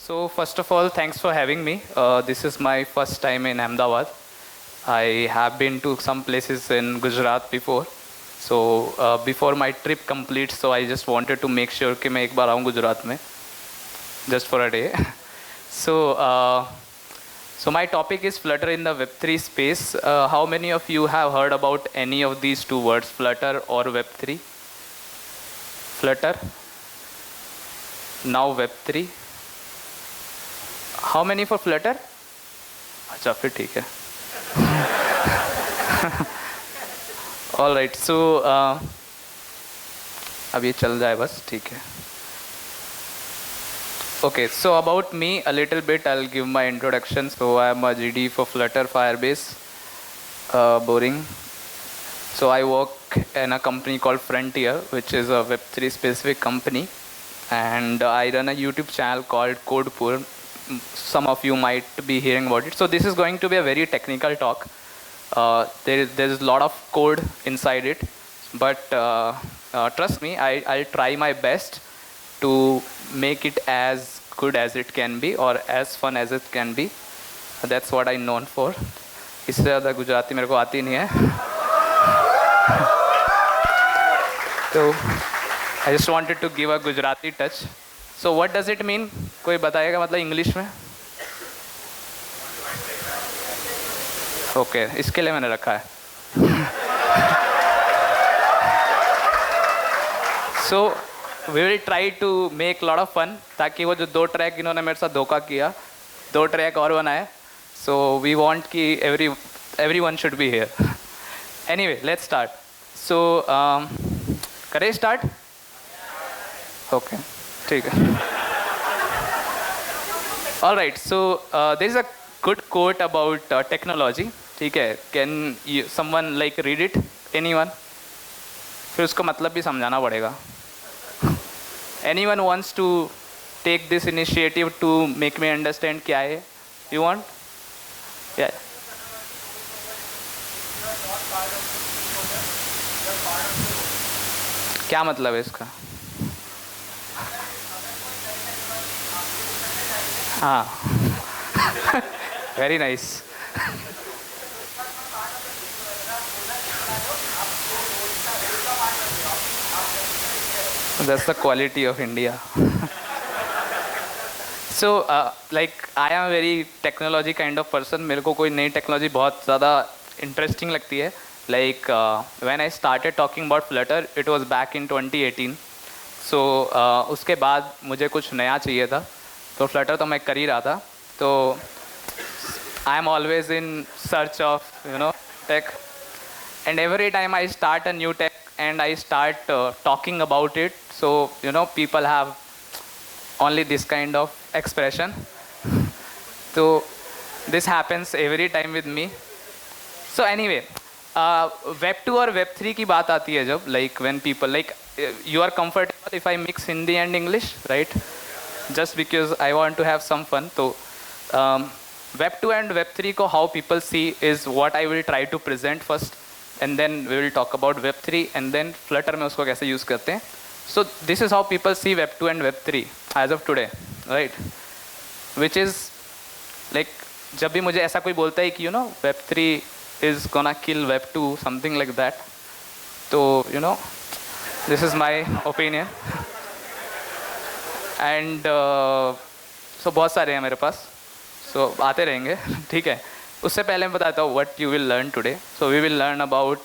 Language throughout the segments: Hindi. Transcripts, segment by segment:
So first of all, thanks for having me. This is my first time in Ahmedabad. I have been to some places in Gujarat before. So before my trip completes, so I just wanted to make sure कि मैं एक बार आऊँ गुजरात में, just for a day. So so my topic is Flutter in the Web3 space. How many of you have heard about any of these two words, Flutter or Web3? Flutter, now Web3. How many for Flutter? अच्छा फिर ठीक है. All right, so अब ये चल जाए बस, ठीक है. Okay, so about me a little bit, I'll give my introduction. So I am a GD for Flutter Firebase. Boring. So I work in a company called Frontier, which is a Web3 specific company, and I run a YouTube channel called Codepur. Some of you might be hearing about it. So this is going to be a very technical talk. There's a lot of code inside it, but trust me, I'll try my best to make it as good as it can be or as fun as it can be. That's what I'm known for. इससे ज़्यादा गुजराती मेरे को आती नहीं है. तो I just wanted to give a Gujarati touch. So what does it mean? कोई बताएगा मतलब इंग्लिश में? Okay, इसके लिए मैंने रखा है. So we will try to make a lot of fun ताकि वो जो 2 ट्रैक इन्होंने मेरे साथ धोखा किया, 2 ट्रैक और बनाए. So we want कि everyone should be here. Anyway, let's start. So करें start? Okay, ठीक है. All right, so there is a good quote about technology. ठीक है, can someone like read it? Anyone? फिर उसका मतलब भी समझाना पड़ेगा. Anyone wants to take this initiative to make me understand क्या है? You want? Yeah. क्या मतलब है इसका? हाँ. Very nice. That's the quality of India. So like I am a very technology kind of person. मेरे को कोई नई टेक्नोलॉजी बहुत ज़्यादा इंटरेस्टिंग लगती है. Like when I started talking about Flutter, it was back in 2018. So उसके बाद मुझे कुछ नया चाहिए था. तो Flutter तो मैं कर ही रहा था. तो I am always in search of tech, and every time I start a new tech and I start talking about it, so people have only this kind of expression. So this happens every time with me. So anyway, Web 2 और Web 3 की बात आती है जब, like when people like you are comfortable if I mix Hindi and English, right? Just because I want to have some fun. So Web 2 and Web 3 को how people see is what I will try to present first, and then we will talk about Web 3 and then Flutter में उसको कैसे use करते हैं. So this is how people see Web 2 and Web 3 as of today, right? Which is like जब भी मुझे ऐसा कोई बोलता है कि Web 3 is gonna kill Web 2, something like that. तो this is my opinion. And so बहुत सारे हैं मेरे पास. So आते रहेंगे, ठीक है. उससे पहले मैं बताता हूँ what you will learn today. So we will learn about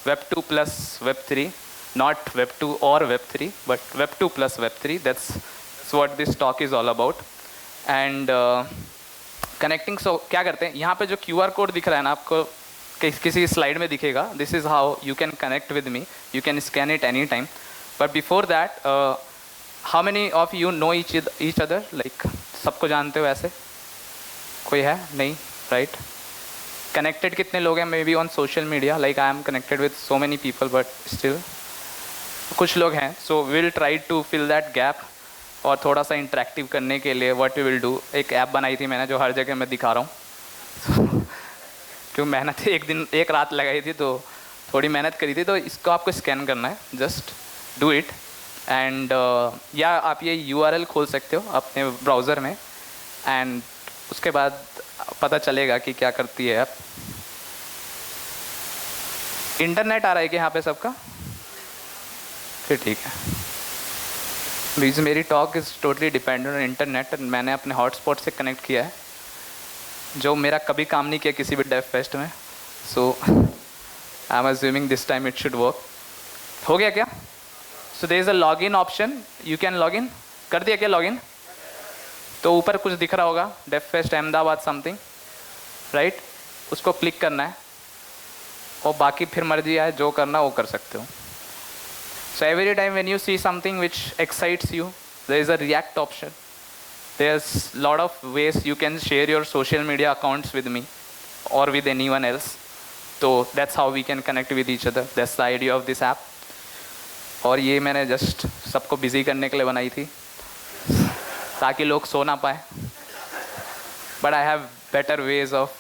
Web 2 plus Web 3, not Web 2 or Web 3, but Web 2 plus Web 3. That's what this talk is all about. And connecting. So क्या करते हैं, यहाँ पे जो QR कोड दिख रहा है ना आपको, किसी स्लाइड में दिखेगा. This is how you can connect with me. You can scan it anytime. But before that, how many of you know each other? Like सबको जानते हो ऐसे? कोई है? नहीं, right? Connected कितने लोग हैं? Maybe on social media. Like I am connected with so many people, but still कुछ लोग हैं. So we'll try to fill that gap. और थोड़ा सा इंटरेक्टिव करने के लिए what we will do, एक ऐप बनाई थी मैंने जो हर जगह मैं दिखा रहा हूँ. क्यों मेहनत एक रात लगाई थी, तो थोड़ी मेहनत करी थी. तो इसको आपको स्कैन करना है. जस्ट डू इट एंड या आप ये URL खोल सकते हो अपने ब्राउज़र में, एंड उसके बाद पता चलेगा कि क्या करती है आप। इंटरनेट आ रहा है कि यहाँ पे सबका? फिर ठीक है। बीच मेरी talk is totally dependent on internet, मैंने अपने हॉटस्पॉट से कनेक्ट किया है, जो मेरा कभी काम नहीं किया किसी भी डेफ फेस्ट में। So I am assuming this time it should work. हो गया क्या? So there is a log in option, you can log in. कर दिया क्या लॉग इन? तो ऊपर कुछ दिख रहा होगा, DevFest Ahmedabad something, right? उसको क्लिक करना है और बाकी फिर मर्जी है, जो करना वो कर सकते हो। So every time when you see something which excites you, there is a react option. There's lot of ways you can share your social media accounts with me or with anyone else. So that's how we can connect with each other. That's the idea of this app. और ये मैंने जस्ट सबको बिजी करने के लिए बनाई थी ताकि लोग सो ना पाए। But I have better ways of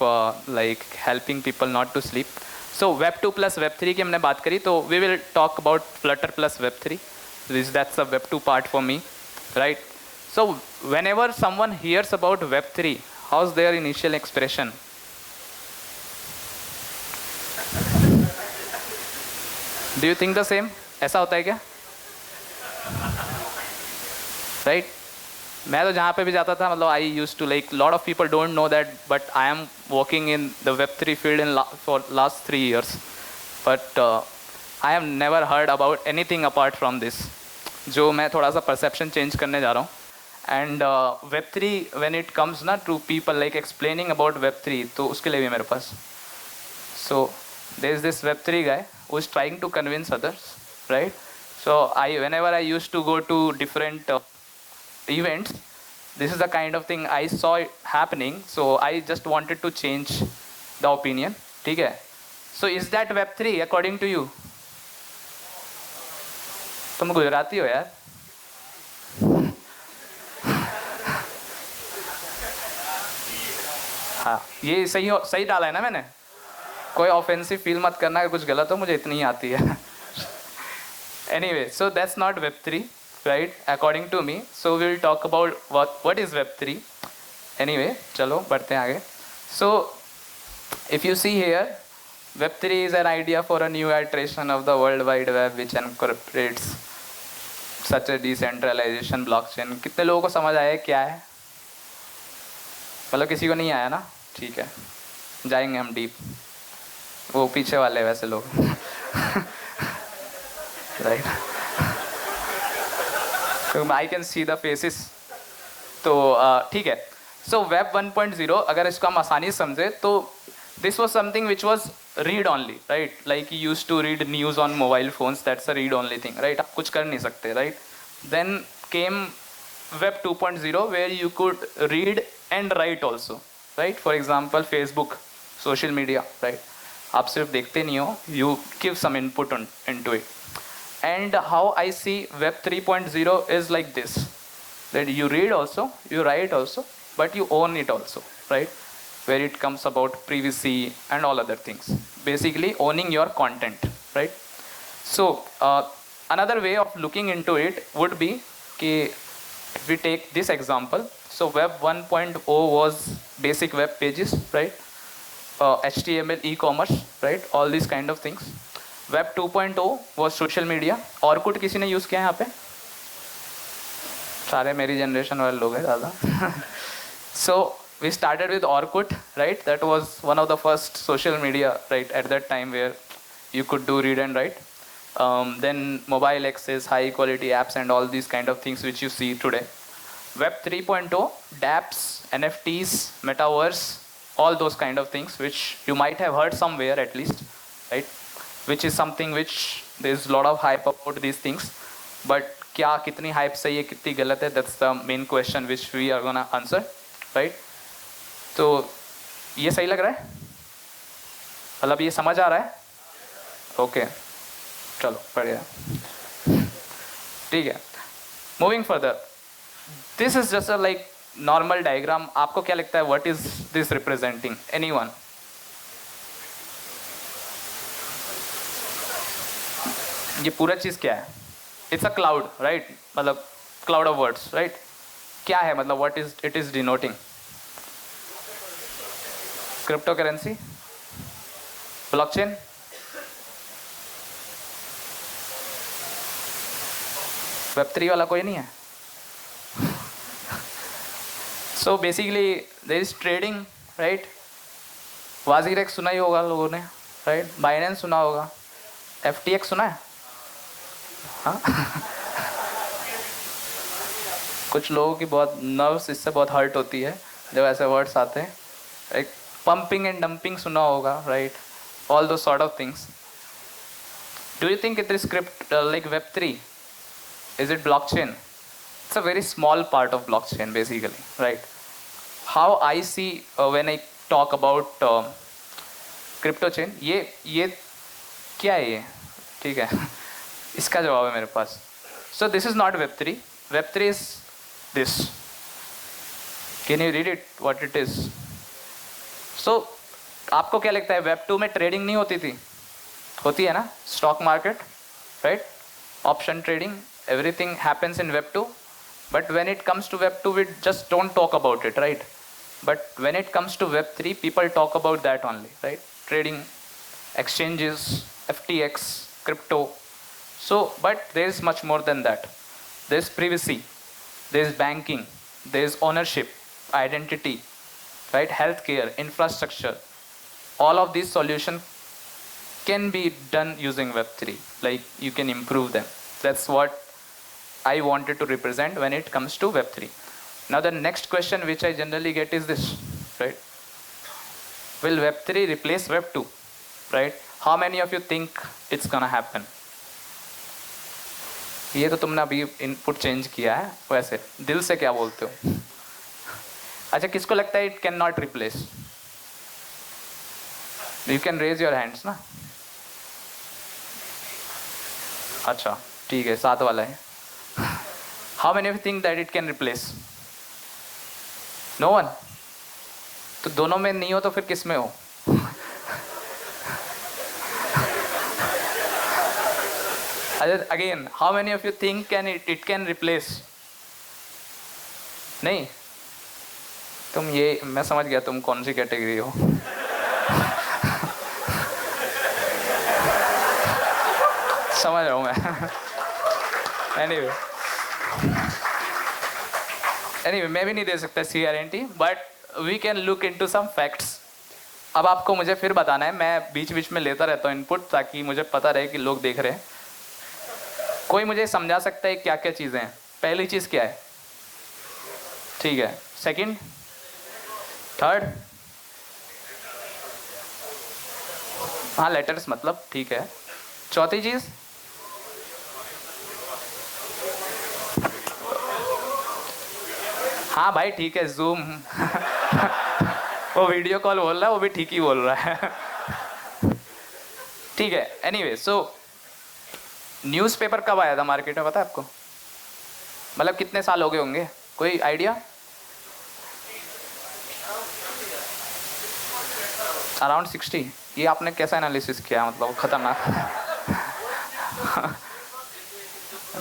like helping people not to sleep. So Web 2 plus Web 3 की हमने बात करी, तो we will talk about Flutter plus Web 3. That's the Web 2 part for me, right? So whenever someone hears about Web 3, how's their initial expression? Do you think the same? ऐसा होता है क्या? Right? मैं तो जहाँ पे भी जाता था, मतलब I used to like lot of people don't know that, but I am working in the Web3 field in for last 3 years, but I have never heard about anything apart from this, जो मैं थोड़ा सा परसेप्शन चेंज करने जा रहा हूँ। And Web3 when it comes ना to people like explaining about Web3, तो उसके लिए भी मेरे पास, so there is this Web3 guy who is trying to convince others, right? So whenever I used to go to different events, this is the kind of thing I saw it happening, so I just wanted to change the opinion. ठीक है? So is that Web3 according to you? तुम गुजराती हो यार। हाँ, ये सही डाला है ना मैंने? कोई ऑफेंसिव फील मत करना कि कुछ गलत हो, मुझे इतनी ही आती है। Anyway, so that's not Web3. Right, according to me. So we'll talk about what is Web3. Anyway, चलो बढ़ते हैं आगे. So if you see here, Web3 is an idea for a new iteration of the World Wide Web which incorporates such a decentralization blockchain. कितने लोगों को समझ आया क्या है? मतलब किसी को नहीं आया ना? ठीक है, जाएंगे हम डीप। वो पीछे वाले वैसे लोग। Right. I can see the faces. तो ठीक है। So Web 1.0 अगर इसको हम आसानी से समझे तो this was something which was read only, right? Like you used to read news on mobile phones. That's a read only thing, right? आप कुछ कर नहीं सकते, right? Then came Web 2.0 where you could read and write also, right? For example, Facebook, social media, right? आप सिर्फ देखते नहीं हो, you give some input into it. And how I see Web 3.0 is like this, that you read also, you write also, but you own it also, right? Where it comes about privacy and all other things. Basically owning your content, right? So another way of looking into it would be कि if we take this example, so Web 1.0 was basic web pages, right? HTML, e-commerce, right? All these kind of things. Web 2.0 was social media. Orkut किसी ने यूज़ किया है यहाँ पे? सारे मेरी जनरेशन वाले लोग हैं ज़्यादा। So we started with Orkut, right? That was one of the first social media, right, at that time where you could do read and write. Then mobile access, high quality apps and all these kind of things which you see today. Web 3.0, dApps, NFTs, metaverse, all those kind of things which you might have heard somewhere at least, right? Which is something which there is a lot of hype about these things, but क्या कितनी hype सही है कितनी गलत है, that's the main question which we are gonna answer, right? तो ये सही लग रहा है? मतलब ये समझ आ रहा है? ओके, चलो बढ़िया, ठीक है। Moving further, this is just a like normal diagram. आपको क्या लगता है what is this representing? Anyone? ये पूरा चीज़ क्या है? इट्स अ क्लाउड, राइट, मतलब क्लाउड ऑफ वर्ड्स, राइट. क्या है मतलब, what is it is denoting? Crypto currency, blockchain, web 3 वाला कोई नहीं है. So basically there is trading, right. WazirX सुना ही होगा लोगों ने, राइट. बाइनेंस सुना होगा. FTX सुना है? हाँ. कुछ लोगों की बहुत नर्व्स इससे बहुत हर्ट होती है जब ऐसे वर्ड्स आते हैं. एक पंपिंग एंड डंपिंग सुना होगा, राइट. ऑल दो sort of things. Do you think it is script like Web 3? Is it blockchain? It's a very small part of blockchain basically, right? How I see when I talk about crypto chain, ये क्या है ये? ठीक है. इसका जवाब है मेरे पास. So this is not Web 3. Web 3 is this. Can you read it? What it is? So आपको क्या लगता है Web 2 में ट्रेडिंग नहीं होती थी? होती है ना, stock market, right, option trading, everything happens in Web 2. But when it comes to Web 2, we just don't talk about it, right? But when it comes to Web 3, people talk about that only, right? Trading, exchanges, FTX, crypto. So, but there is much more than that. There is privacy, there is banking, there is ownership, identity, right? Healthcare, infrastructure. All of these solutions can be done using Web 3. Like, you can improve them. That's what I wanted to represent when it comes to Web 3. Now the next question which I generally get is this, right? Will Web 3 replace Web 2, right? How many of you think it's gonna happen? ये तो तुमने अभी इनपुट चेंज किया है, वैसे दिल से क्या बोलते हो? अच्छा, किसको लगता है it can not replace? You can raise your hands ना. अच्छा ठीक है, 7 वाला है. How many of you think that it can replace? No one. तो दोनों में नहीं हो तो फिर किस में हो? Again, how many of you think it can replace? नहीं. तुम ये, मैं समझ गया तुम कौन सी कैटेगरी हो. समझ रहा हूँ मैं. Anyway, मैं भी नहीं दे सकता सी guarantee, but we can look into some facts. अब आपको मुझे फिर बताना है, मैं बीच बीच में लेता रहता हूँ इनपुट, ताकि मुझे पता रहे कि लोग देख रहे हैं. कोई मुझे समझा सकता है क्या क्या चीज़ें हैं? पहली चीज़ क्या है? ठीक है. सेकंड, थर्ड, हाँ लेटर्स मतलब, ठीक है. चौथी चीज़, हाँ भाई ठीक है, जूम. वो वीडियो कॉल बोल रहा है, वो भी ठीक ही बोल रहा है. ठीक है. एनीवे, सो न्यूज़पेपर कब आया था मार्केट में, पता है आपको? मतलब कितने साल हो गए होंगे, कोई आइडिया? अराउंड 60. ये आपने कैसा एनालिसिस किया, मतलब खतरनाक.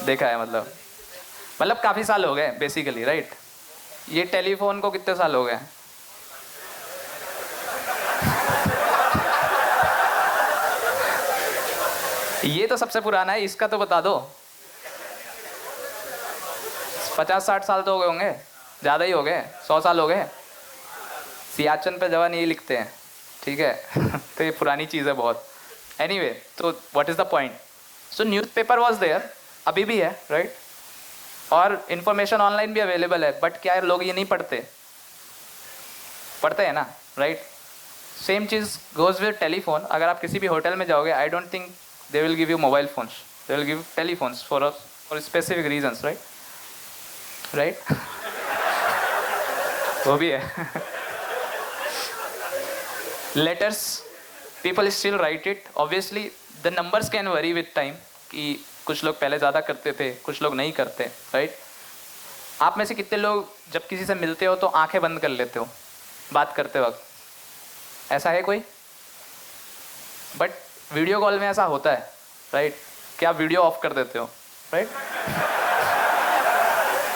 देखा है मतलब काफ़ी साल हो गए बेसिकली, राइट. ये टेलीफोन को कितने साल हो गए? ये तो सबसे पुराना है, इसका तो बता दो. 50-60 साल तो हो गए होंगे, ज़्यादा ही हो गए, 100 साल हो गए. सियाचन पे जवान यही लिखते हैं, ठीक है. तो ये पुरानी चीज़ है बहुत. एनीवे, तो what is the point? So newspaper was there, अभी भी है, राइट. और इन्फॉर्मेशन ऑनलाइन भी अवेलेबल है, बट क्या लोग ये नहीं पढ़ते? पढ़ते हैं ना, राइट. सेम चीज़ गोज विद टेलीफोन. अगर आप किसी भी होटल में जाओगे, I don't think they will give you mobile phones, they will give telephones for specific reasons, right. Right. वो भी है. Letters, people still write it. Obviously the numbers can worry with time, कि कुछ लोग पहले ज़्यादा करते थे, कुछ लोग नहीं करते, राइट. आप में से कितने लोग जब किसी से मिलते हो तो आंखें बंद कर लेते हो बात करते वक्त? ऐसा है कोई? बट वीडियो कॉल में ऐसा होता है, राइट, कि आप वीडियो ऑफ कर देते हो, राइट?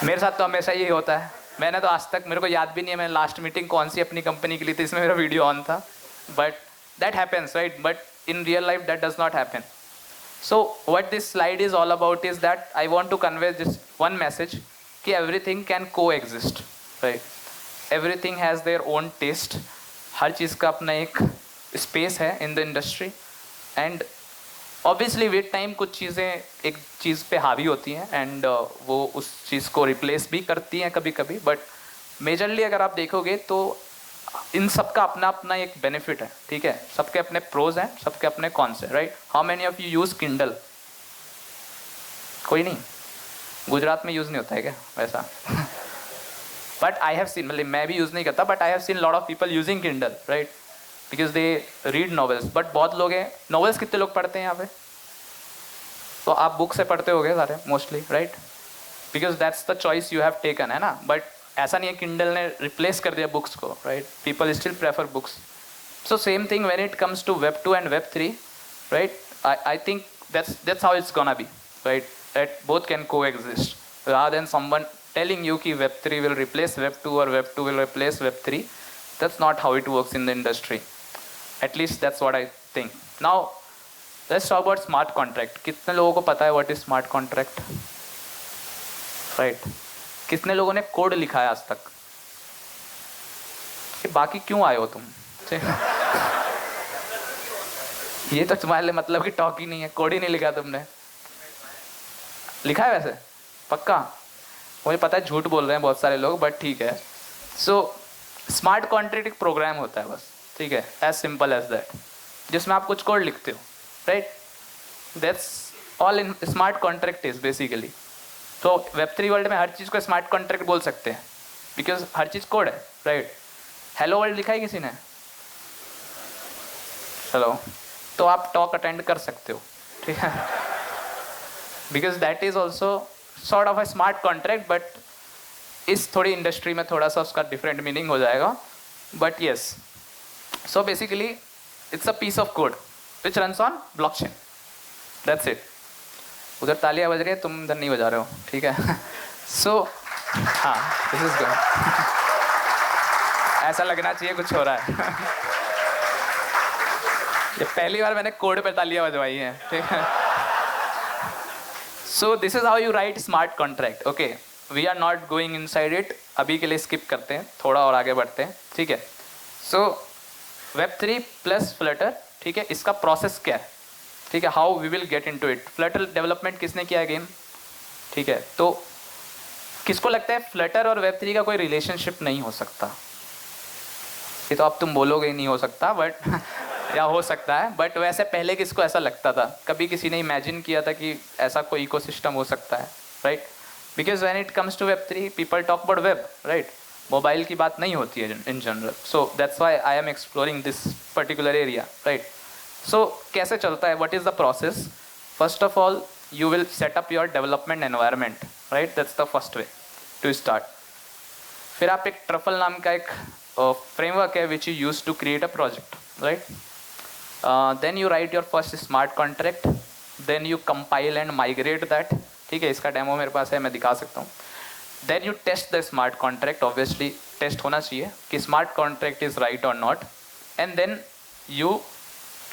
मेरे साथ तो हमेशा यही होता है। मैंने तो आज तक, मेरे को याद भी नहीं है मैंने लास्ट मीटिंग कौन सी अपनी कंपनी की ली थी, इसमें मेरा वीडियो ऑन था। But that happens, right? But in real life that does not happen. So what this slide is all about is that I want to convey this one message कि everything can coexist, right? Everything has their own taste. हर चीज़ का अपना एक space है in the industry. And obviously with time कुछ चीज़ें एक चीज़ पे हावी होती हैं and वो उस चीज़ को replace भी करती हैं कभी कभी. But majorly अगर आप देखोगे तो इन सब का अपना अपना एक बेनिफिट है, ठीक है? सबके अपने प्रोज हैं, सबके अपने कॉन्स हैं, right? How many of you use Kindle? कोई नहीं, गुजरात में यूज नहीं होता है क्या वैसा? बट आई हैव सीन, मतलब मैं भी यूज नहीं करता, but I have seen lot of people using Kindle, right? Because they read novels. But बहुत लोग हैं, नॉवेल्स कितने लोग पढ़ते हैं यहाँ पे? तो आप बुक से पढ़ते होगे सारे mostly, right? Because that's the choice you have taken, है ना? बट ऐसा नहीं है किंडल ने रिप्लेस कर दिया बुक्स को, right? People still prefer books. So same thing when it comes to web 2 and web 3, right? I think that's how it's gonna be, right? That both can coexist rather than someone telling you कि web 3 will replace web 2 or web 2 will replace web 3. That's not how it works in the industry. At least that's what I think. Now let's talk about smart contract. कितने लोगों को पता है what is smart contract, right? कितने लोगों ने कोड लिखा है आज तक? कि बाकी क्यों आए हो तुम? ये तो तुम्हारे लिए मतलब कि टॉक ही नहीं है, कोड ही नहीं लिखा तुमने. लिखा है वैसे पक्का? मुझे पता है झूठ बोल रहे हैं बहुत सारे लोग, बट ठीक है. सो स्मार्ट कॉन्ट्रैक्ट एक प्रोग्राम होता है बस, ठीक है? एज सिंपल एज दैट, जिसमें आप कुछ कोड लिखते हो, right? That's all in smart contract is basically. तो वेब 3 वर्ल्ड में हर चीज़ को स्मार्ट कॉन्ट्रैक्ट बोल सकते हैं, बिकॉज हर चीज़ कोड है, राइट? हेलो वर्ल्ड लिखा है किसी ने? हेलो, तो आप टॉक अटेंड कर सकते हो, ठीक है? Because that is also sort of a smart contract, but इस थोड़ी इंडस्ट्री में थोड़ा सा उसका डिफरेंट मीनिंग हो जाएगा. But yes, so basically it's a piece of code which runs on blockchain. That's it. उधर तालियां बज रही है, तुम इधर नहीं बजा रहे हो, ठीक है? सो हाँ, दिस इज गुड. ऐसा लगना चाहिए कुछ हो रहा है. ये पहली बार मैंने कोड पे तालियां बजवाई हैं, ठीक है? So this is how you write smart contract. Okay, we are not going inside it, अभी के लिए स्किप करते हैं, थोड़ा और आगे बढ़ते हैं, ठीक है? सो वेब 3 प्लस फ्लटर, ठीक है? इसका प्रोसेस क्या है, ठीक है? How we will get into it. Flutter development किसने किया है गेम, ठीक है? तो किसको लगता है फ्लटर और वेब 3 का कोई रिलेशनशिप नहीं हो सकता? ये तो अब तुम बोलोगे ही नहीं हो सकता, बट या हो सकता है. बट वैसे पहले किसको ऐसा लगता था? कभी किसी ने इमेजिन किया था कि ऐसा कोई इकोसिस्टम हो सकता है, right? Because when it comes to web 3 people talk about web, right? Mobile की बात नहीं होती है in general. So that's why I am exploring this particular area, right? So कैसे चलता है, what is the process? First of all you will set up your development environment, right? That's the first way to start. फिर आप एक ट्रफल नाम का एक फ्रेमवर्क है which you use to create a project, right? Then you write your first smart contract, then you compile and migrate that, ठीक है? इसका डेमो मेरे पास है, मैं दिखा सकता हूँ. Then you test the smart contract, obviously test होना चाहिए कि स्मार्ट कॉन्ट्रैक्ट इज राइट और not. And then you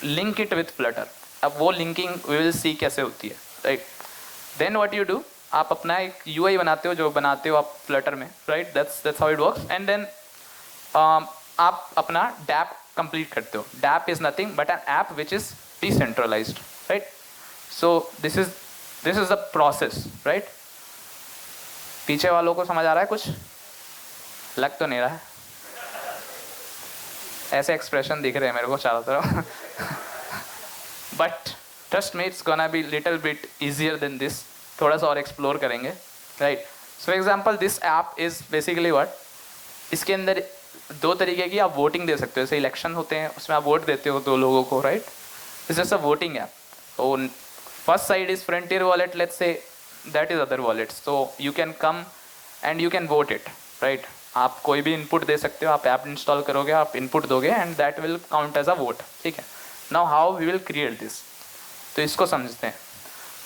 link it with Flutter. अब वो लिंकिंग वी विल सी कैसे होती है, right? Then what you do, आप अपना एक यूआई बनाते हो, जो बनाते हो आप फ्लटर में, right? That's how it works. And then आप अपना डैप कंप्लीट करते हो. Dapp is nothing but an app which is decentralised, right? So this is the process, right? पीछे वालों को समझ आ रहा है कुछ? लग तो नहीं रहा है, ऐसे एक्सप्रेशन दिख रहे हैं मेरे को चारों तरफ. But trust me, it's gonna be little bit easier than this. थोड़ा सा और एक्सप्लोर करेंगे, right? So example, this app is basically what, इसके अंदर दो तरीके की आप वोटिंग दे सकते हो. जैसे इलेक्शन होते हैं, उसमें आप वोट देते हो दो लोगों को, right? It's just a voting app. तो first side is frontier wallet, let's say that is other wallets. So you can come and you can vote it, right? आप कोई भी इनपुट दे सकते हो, आप ऐप इंस्टॉल करोगे, आप इनपुट दोगे and that will count as a vote, ठीक है? Now how we will create this, तो इसको समझते हैं.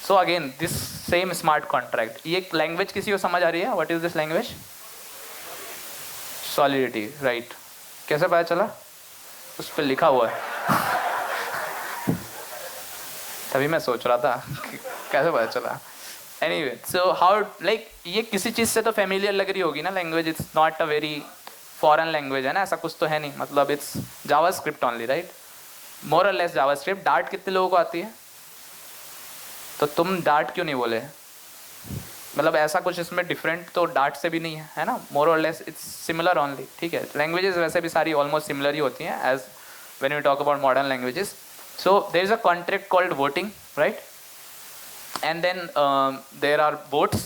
So again this same smart contract, ये लैंग्वेज किसी को समझ आ रही है? What is this language? Solidity, right. कैसे पता चला? उस पर लिखा हुआ है। तभी मैं सोच रहा था कि कैसे पता चला। एनीवे, सो हाउ लाइक ये किसी चीज़ से तो फेमिलियर लग रही होगी ना language, it's not a very foreign language है ना, ऐसा कुछ तो है नहीं, मतलब इट्स जावास्क्रिप्ट ओनली, राइट? मोर और लेस जावास्क्रिप्ट। डार्ट कितने लोगों को आती है? तो तुम डार्ट क्यों नहीं बोले? मतलब ऐसा कुछ इसमें डिफरेंट तो डार्ट से भी नहीं है ना, मोर और लेस इट्स सिमिलर ओनली, ठीक है। लैंग्वेजेस वैसे भी सारी ऑलमोस्ट सिमिलर ही होती हैं as when we talk about modern languages. So there is a contract called voting, right? And then there are votes,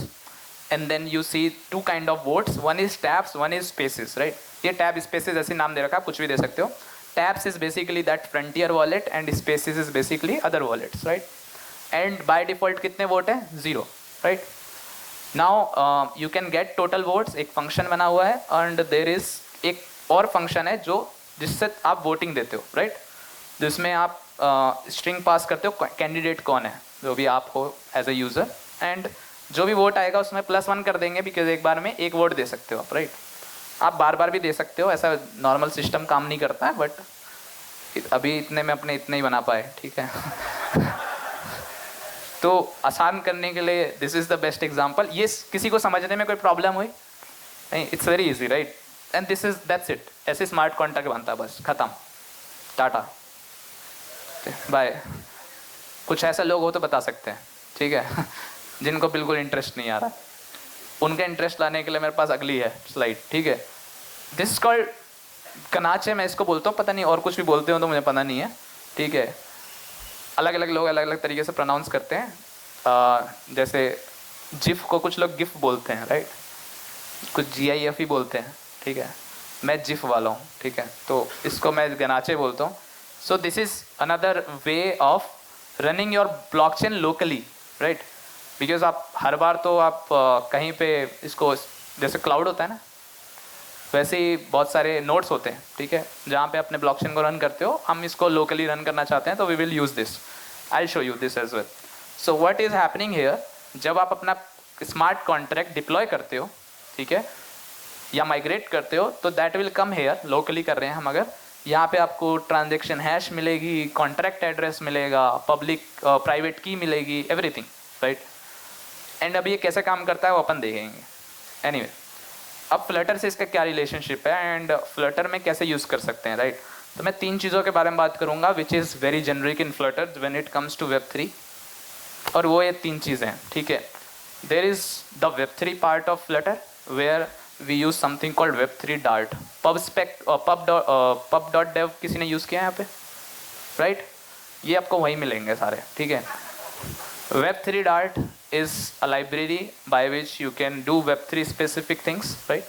and then you see two kind of votes, one is tabs, one is spaces, right? ये tab spaces ऐसे नाम दे रखा है, कुछ भी दे सकते हो। tabs is basically that frontier wallet and spaces is basically other wallets, right? and by default कितने वोट है? 0, right? now you can get total votes, एक फंक्शन बना हुआ है, and there is एक और फंक्शन है जो जिससे आप वोटिंग देते हो, राइट? जिसमें आप स्ट्रिंग पास करते हो कैंडिडेट कौन है, जो भी आप हो एज ए यूज़र, एंड जो भी वोट आएगा उसमें +1 कर देंगे, बिकॉज एक बार में एक वोट दे सकते हो आप, राइट? आप बार बार भी दे सकते हो, ऐसा नॉर्मल सिस्टम काम नहीं करता है, बट अभी इतने में अपने इतने ही बना पाए, ठीक है। तो आसान करने के लिए this is the best example. ये किसी को समझने में कोई प्रॉब्लम हुई? नहीं, it's very easy, right? And this is that's it. ऐसे स्मार्ट कॉन्ट्रैक्ट बनता है, बस खत्म, टाटा, बाय। कुछ ऐसे लोग हो तो बता सकते हैं, ठीक है, जिनको बिल्कुल इंटरेस्ट नहीं आ रहा, उनका इंटरेस्ट लाने के लिए मेरे पास अगली है स्लाइड, ठीक है। दिस इज कॉल्ड कनाचे, मैं इसको बोलता हूँ, पता नहीं और कुछ भी बोलते हो तो मुझे पता नहीं है, ठीक है। अलग अलग लोग अलग अलग तरीके से प्रोनाउंस करते हैं। जैसे जिफ को कुछ लोग गिफ बोलते हैं, राइट? कुछ GIF ही बोलते हैं, ठीक है। मैं जिफ वाला हूँ, ठीक है, तो इसको मैं गनाचे बोलता हूँ। सो this is another way of running your blockchain locally, right? Because आप हर बार तो आप कहीं पे इसको, जैसे क्लाउड होता है ना, वैसे ही बहुत सारे नोड्स होते हैं, ठीक है, जहाँ पे अपने ब्लॉकचेन को रन करते हो। हम इसको लोकली रन करना चाहते हैं, तो we will use this. I will show you this as well. So what is happening here, जब आप अपना स्मार्ट कॉन्ट्रैक्ट डिप्लॉय करते हो, ठीक है, या माइग्रेट करते हो, तो that will come here. Locally कर रहे हैं हम, अगर यहाँ पे आपको ट्रांजेक्शन हैश मिलेगी, कॉन्ट्रैक्ट एड्रेस मिलेगा, पब्लिक प्राइवेट की मिलेगी, एवरीथिंग, राइट? एंड अब ये कैसे काम करता है वो अपन देखेंगे। एनीवे, अब फ्लटर से इसका क्या रिलेशनशिप है एंड फ्लटर में कैसे यूज़ कर सकते हैं, राइट? तो मैं 3 चीज़ों के बारे में बात करूँगा which is very generic in Flutter when it comes to Web3, और वो ये 3 चीज़ें हैं, ठीक है। There is the Web3 part of Flutter where we use something called Web3 Dart, pub.dev किसी ने यूज़ किया है यहाँ पे, राइट? ये आपको वहीं मिलेंगे सारे, ठीक है। Web3 Dart is a library by which you can do Web3 specific things, right?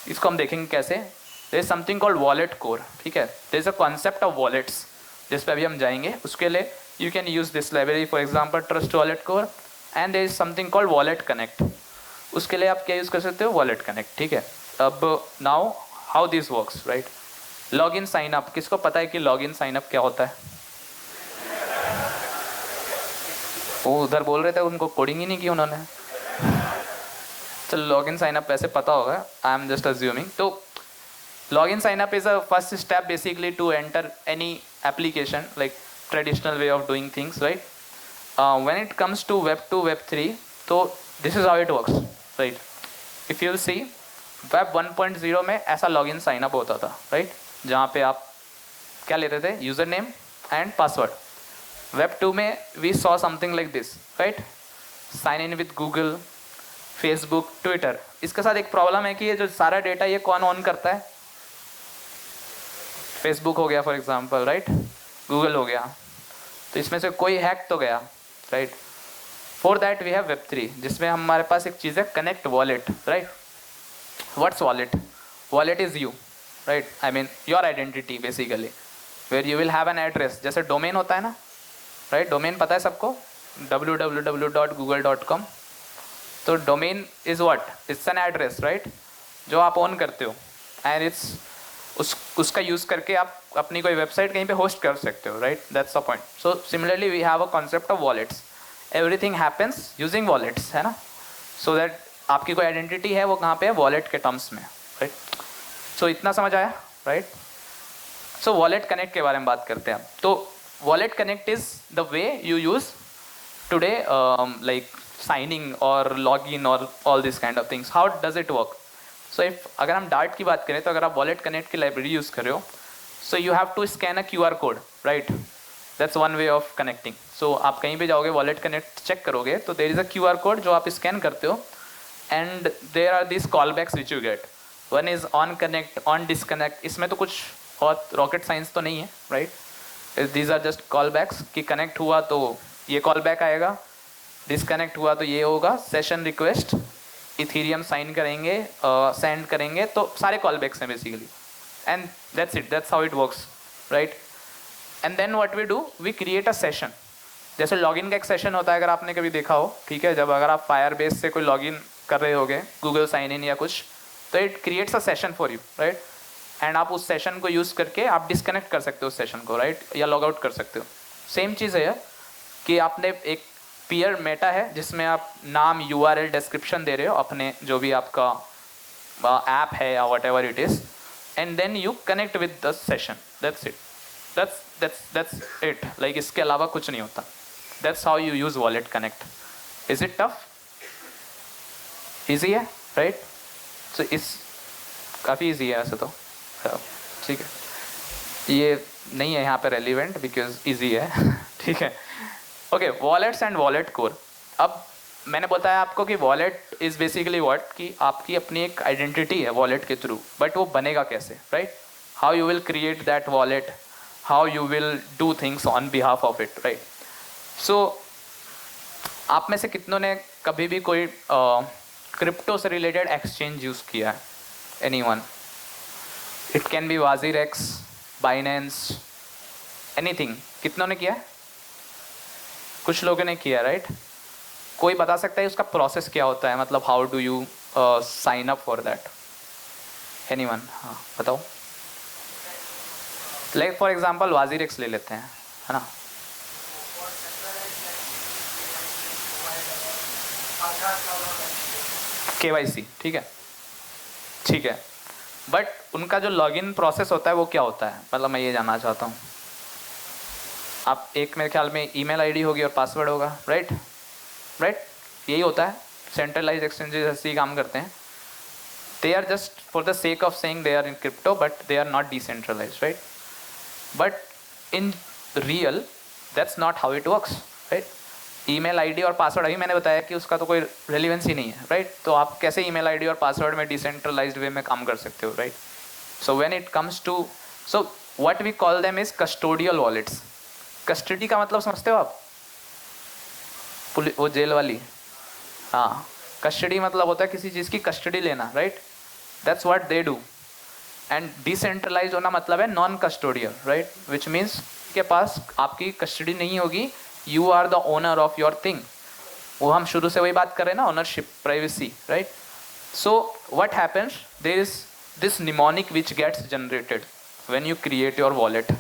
इसको हम देखेंगे कैसे। there is something called wallet core, ठीक है। there is a concept of wallets जिस पे अभी हम जाएंगे। उसके लिए you can use this library, for example trust wallet core, and there is something called wallet connect। उसके लिए आप क्या यूज़ कर सकते हो? wallet connect, ठीक है। अब now how this works, right? login sign up, किसको पता है कि login sign up क्या होता है? वो उधर बोल रहे थे उनको कोडिंग ही नहीं की उन्होंने। चलो लॉगिन साइन अप वैसे पता होगा, आई एम जस्ट अज्यूमिंग। तो login sign up is a first step basically to enter any application, like traditional way of doing things, right? When it comes to Web2 Web3, तो this is how it works, right? If you see web 1.0 में ऐसा लॉगिन साइन अप होता था, राइट? जहाँ पे आप क्या लेते थे? User name and password. Web2 में we saw something like this, right? Sign in with Google, Facebook, Twitter। इसके साथ एक प्रॉब्लम है कि ये जो सारा डेटा ये कौन ऑन करता है? Facebook हो गया फॉर एग्जांपल, राइट? Google हो गया, तो इसमें से कोई हैक तो गया, right? For that we have Web3 जिसमें हमारे पास एक चीज़ है connect wallet, right? What's wallet? Wallet is you, right? I mean your identity basically, where you will have an address. जैसे डोमेन होता है ना, राइट? डोमेन पता है सबको, www.google.com। तो domain is what? It's an address, right? जो आप ऑन करते हो, एंड इट्स उसका यूज़ करके आप अपनी कोई वेबसाइट कहीं पे होस्ट कर सकते हो, right? That's the point. So similarly we have a concept of wallets. Everything happens using wallets, है ना. सो दैट आपकी कोई आइडेंटिटी है वो कहाँ पे है, वॉलेट के टर्म्स में, राइट. सो इतना समझ आया, राइट. सो वॉलेट कनेक्ट के बारे में बात करते हैं. तो wallet connect is the way you use today like signing और लॉग इन और all this kind of things. How does it work? So if अगर हम डार्ट की बात करें तो अगर आप वॉलेट कनेक्ट की लाइब्रेरी यूज़ कर रहे हो, so you have to scan a QR code, right. That's one way of connecting. So आप कहीं भी जाओगे वॉलेट कनेक्ट चेक करोगे तो there is a QR code जो आप स्कैन करते हो, and there are this callbacks which you get. One is on connect, on disconnect. इसमें तो कुछ बहुत रॉकेट साइंस तो नहीं है, right. These are just callbacks कि कनेक्ट हुआ तो ये कॉल बैक आएगा, डिसकनेक्ट हुआ तो ये होगा. सेशन रिक्वेस्ट इथीरियम साइन करेंगे, सेंड करेंगे, तो सारे कॉल बैक्स हैं basically. And that's it, that's how it works, right. And then what we do, we create a session. जैसे लॉगिन का एक सेशन होता है, अगर आपने कभी देखा हो, ठीक है, जब अगर आप फायरबेस से कोई लॉगिन कर रहे होगे, गूगल साइन इन या कुछ, तो it creates a session for you, right. And आप उस सेशन को यूज़ करके आप डिस्कनेक्ट कर सकते हो उस सेशन को, राइट, या लॉग आउट कर सकते हो. सेम चीज़ है कि आपने एक पीयर मेटा है जिसमें आप नाम, URL, डिस्क्रिप्शन दे रहे हो अपने जो भी आपका ऐप है या whatever it is, and then you connect with the session. That's it, that's it. Like इसके अलावा कुछ नहीं होता. That's how you use wallet connect. Is it tough? Easy है, राइट. सो इस काफ़ी ईजी है ऐसे तो, ठीक है. ये नहीं है यहाँ पे रेलिवेंट बिकॉज ईजी है, ठीक है. Okay, wallets and wallet core. अब मैंने बताया आपको कि वॉलेट इज़ बेसिकली व्हाट, कि आपकी अपनी एक आइडेंटिटी है वॉलेट के थ्रू, बट वो बनेगा कैसे, right. How you will create that wallet, how you will do things on behalf of it, right. So आप में से कितनों ने कभी भी कोई क्रिप्टो से रिलेटेड एक्सचेंज यूज़ किया है? Anyone? It can B WazirX, Binance, anything. कितनों ने किया है? कुछ लोगों ने किया, राइट. कोई बता सकता है उसका प्रोसेस क्या होता है, मतलब how do you sign up for that? Anyone? हाँ बताओ. लाइक फॉर एग्जांपल WazirX ले लेते हैं, है ना. KYC, ठीक है, ठीक है. बट उनका जो लॉगिन प्रोसेस होता है वो क्या होता है, मतलब मैं ये जानना चाहता हूँ. आप एक मेरे ख्याल में ईमेल आईडी होगी और पासवर्ड होगा, राइट, राइट. यही होता है. सेंट्रलाइज एक्सचेंजेस ऐसे ही काम करते हैं. They are just for the sake of saying they are in crypto, but they are not decentralise, right. But in real that's not how it works, right. Email ID और पासवर्ड, अभी मैंने बताया कि उसका तो कोई रेलिवेंस ही नहीं है, राइट. तो आप कैसे ईमेल आईडी और पासवर्ड में डिसेंट्रलाइज्ड वे में काम कर सकते हो, right. So when it comes to, so what we call them is custodial wallets. Custody का मतलब समझते हो आप? वो जेल वाली, हाँ. कस्टडी मतलब होता है किसी चीज़ की कस्टडी लेना, right. That's what they do. And decentralise होना मतलब है non custodial, right, which means के पास आपकी कस्टडी नहीं होगी. You are the owner of your thing. वो हम शुरू से वही बात कर रहे हैं ना, ownership, privacy, right. So what happens, there is this mnemonic which gets generated when you create your wallet.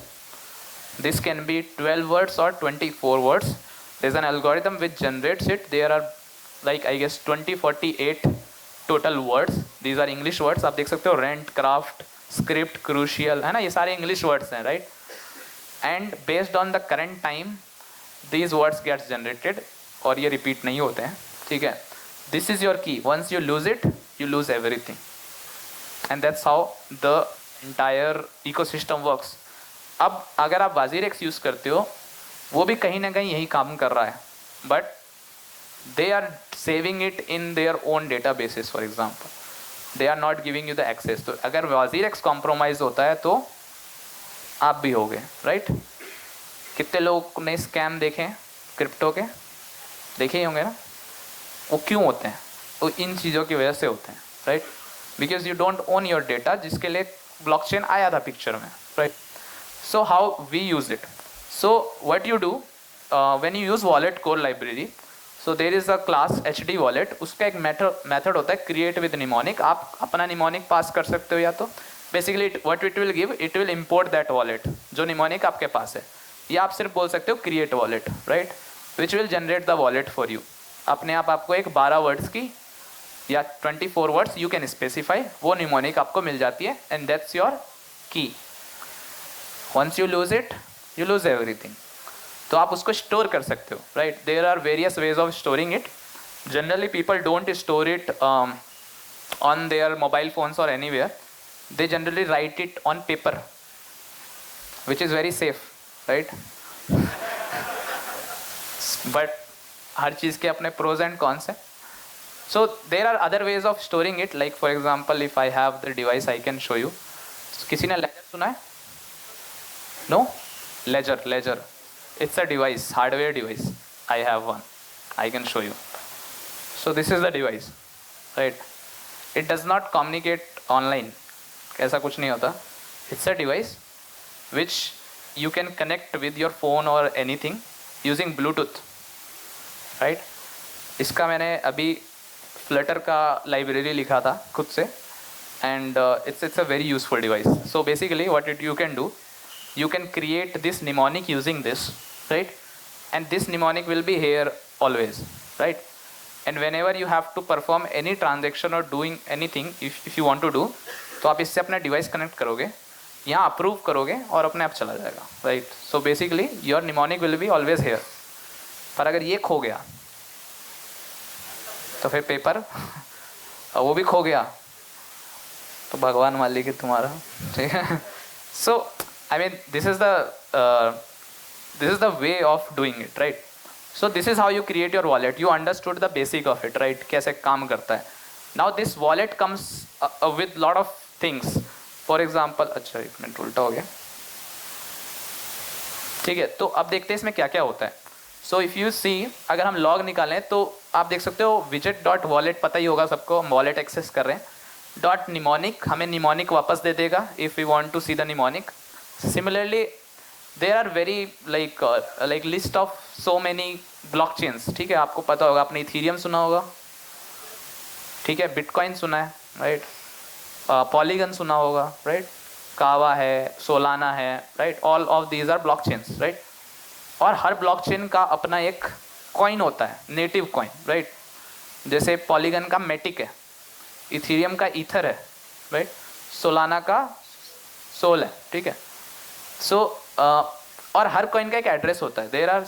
This can be 12 words or 24 words. There's an algorithm which generates it. There are like I guess 48 total words. These are English words. आप देख सकते हो, rent, craft, script, crucial, है ना, ये सारे English words हैं, right? And based on the current time, these words gets generated और ये repeat नहीं होते हैं, ठीक है. This is your key. Once you lose it, you lose everything. And that's how the entire ecosystem works. अब अगर आप WazirX यूज़ करते हो, वो भी कहीं ना कहीं यही काम कर रहा है, but they are saving it in their own data basis. For example, they are not giving you the access. तो अगर WazirX कॉम्प्रोमाइज़ होता है तो आप भी होगे, राइट. कितने लोग ने स्कैम देखे हैं क्रिप्टो के? देखे ही होंगे ना. वो क्यों होते हैं? वो इन चीज़ों की वजह से होते हैं, right. Because you don't own your data, जिसके लिए ब्लॉकचेन आया था पिक्चर में, right. So how we use it? So what you do when you use wallet core library, so there is a class HD wallet. उसका एक method होता है create with mnemonic. आप अपना mnemonic पास कर सकते हो, या तो basically what it will give, it will import that wallet जो mnemonic आपके पास है, या आप सिर्फ बोल सकते हो create wallet, right. Which will generate the wallet for you. अपने आप आपको एक 12 वर्ड्स की या 24 वर्ड्स यू कैन स्पेसिफाई, वो निमोनिक आपको मिल जाती है, and that's your key. Once you lose it, you lose everything. तो आप उसको स्टोर कर सकते हो, right. There are various ways of storing it. Generally people don't store it on their mobile phones और anywhere, they generally write it on paper, which is very safe, right? But हर चीज़ के अपने pros and cons हैं. So there are other ways of storing it, like for example if I have the device I can show you. किसी ने ledger सुना है? No? Ledger. It's a device, hardware device. I have one. I can show you. So this is the device, right? It does not communicate online. ऐसा कुछ नहीं होता. It's a device which you can connect with your phone or anything using Bluetooth, right? इसका मैंने अभी Flutter का लाइब्रेरी लिखा था खुद से, and it's a very useful device. So basically what you can do, you can create this mnemonic using this, right? And this mnemonic will be here always, right? And whenever you have to perform any transaction or doing anything, if you want to do, तो आप इससे अपना डिवाइस कनेक्ट करोगे, यहाँ अप्रूव करोगे और अपने आप चला जाएगा, right. So basically your mnemonic will be always here. पर अगर ये खो गया तो फिर पेपर वो भी खो गया तो भगवान मालिक है तुम्हारा, ठीक है। So I mean this is the way of doing it, right. So this is how you create your wallet. You understood the basic of it, right, कैसे काम करता है। Now this wallet comes with lot of things. For example, अच्छा एक मिनट उल्टा हो गया, ठीक है। तो अब देखते हैं इसमें क्या क्या होता है। सो इफ़ यू सी, अगर हम लॉग निकालें तो आप देख सकते हो विजेट डॉट वॉलेट, पता ही होगा सबको, हम वॉलेट एक्सेस कर रहे हैं। डॉट निमोनिक हमें निमोनिक वापस दे देगा if you want to see the mnemonic. Similarly there are very like list of so many blockchains, ठीक है। आपको पता होगा, आपने इथीरियम सुना होगा, ठीक है, बिटकॉइन सुना है, राइट, पॉलीगन सुना होगा, राइट, कावा है, सोलाना है, right, all of these R block chains, right. और हर ब्लॉक चेन का अपना एक कॉइन होता है, नेटिव कॉइन, राइट। जैसे पॉलीगन का मेटिक है, इथीरियम का ईथर है, राइट, सोलाना का सोल है, ठीक है। सो और हर कॉइन का एक एड्रेस होता है। देयर आर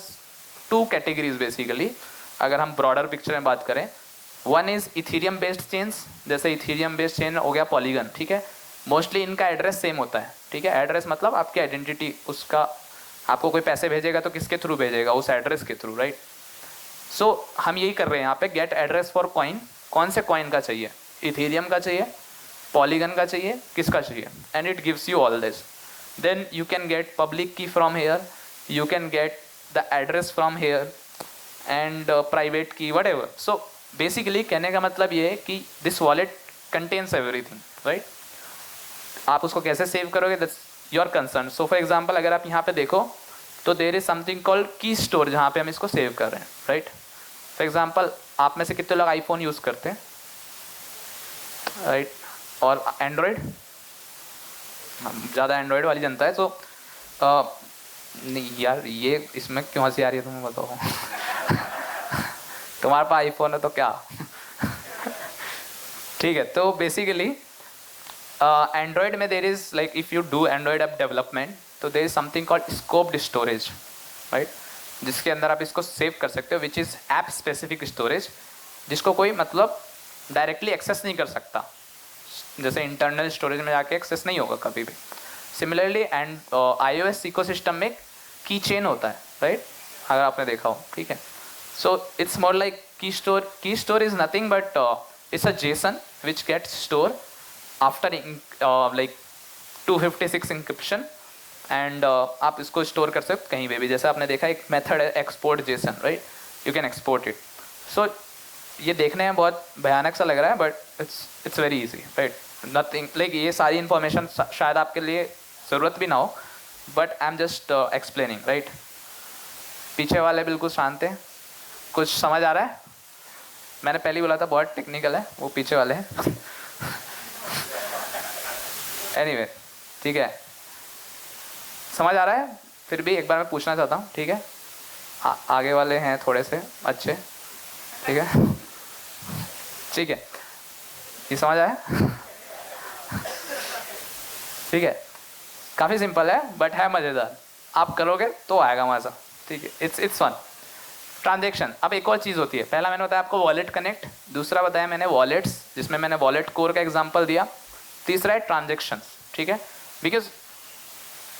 2 कैटेगरीज बेसिकली, अगर हम ब्रॉडर पिक्चर में बात करें। One is Ethereum based chains, जैसे इथीरियम बेस्ड चेन हो गया पॉलीगन, ठीक है। मोस्टली इनका एड्रेस सेम होता है, ठीक है। एड्रेस मतलब आपकी आइडेंटिटी, उसका आपको कोई पैसे भेजेगा तो किसके थ्रू भेजेगा, उस एड्रेस के थ्रू, राइट। सो हम यही कर रहे हैं यहाँ पे, गेट एड्रेस फॉर कॉइन। कौन से कॉइन का चाहिए, इथीरियम का चाहिए, पॉलीगन का चाहिए, किसका चाहिए, and it gives you all this. Then you can get public key from here, you can get the address from here, and private key, whatever. So basically कहने का मतलब ये है कि this wallet contains everything, right. आप उसको कैसे सेव करोगे, that's your concern. So for example अगर आप यहाँ पे देखो तो there is something called key store, जहाँ पे हम इसको सेव कर रहे हैं, राइट। फॉर एग्जांपल आप में से कितने लोग आईफोन यूज़ करते हैं, राइट, और एंड्रॉयड, ज़्यादा एंड्रॉयड वाली जनता है। तो नहीं यार, ये इसमें क्यों हंसी आ रही है तुम्हें बताओ। तुम्हारे पास आईफोन है तो क्या, ठीक है। तो बेसिकली एंड्रॉयड में there is like if you do Android app development तो there is something called scoped storage, right, जिसके अंदर आप इसको सेव कर सकते हो, which is app specific storage, जिसको कोई मतलब डायरेक्टली एक्सेस नहीं कर सकता, जैसे इंटरनल स्टोरेज में जाके एक्सेस नहीं होगा कभी भी। सिमिलरली एंड iOS इकोसिस्टम में की चेन होता है, राइट, अगर आपने देखा हो, ठीक है। So it's more like key store. Key store is nothing but it's a JSON which gets stored after like 256 encryption, and आप इसको स्टोर कर सकते कहीं पे भी। जैसे आपने देखा एक मेथड है export JSON, right, you can export it. So ये देखने में बहुत भयानक सा लग रहा है, but it's very easy, right, nothing like ये सारी इन्फॉर्मेशन शायद आपके लिए ज़रूरत भी ना हो, but I am just explaining, right. पीछे वाले बिल्कुल शांत हैं, कुछ समझ आ रहा है? मैंने पहले बोला था बहुत टेक्निकल है, वो पीछे वाले हैं। एनीवे, ठीक है, समझ आ रहा है? फिर भी एक बार मैं पूछना चाहता हूँ, ठीक है। आगे वाले हैं थोड़े से अच्छे, ठीक है, ठीक है, ये समझ आया? ठीक है, काफ़ी सिंपल है बट है मज़ेदार, आप करोगे तो आएगा मज़ा, ठीक है, इट्स फन। ट्रांजेक्शन, अब एक और चीज़ होती है, पहला मैंने बताया आपको वॉलेट कनेक्ट, दूसरा बताया मैंने वॉलेट्स जिसमें मैंने वॉलेट कोर का एग्जांपल दिया, तीसरा है ट्रांजेक्शन, ठीक है, बिकॉज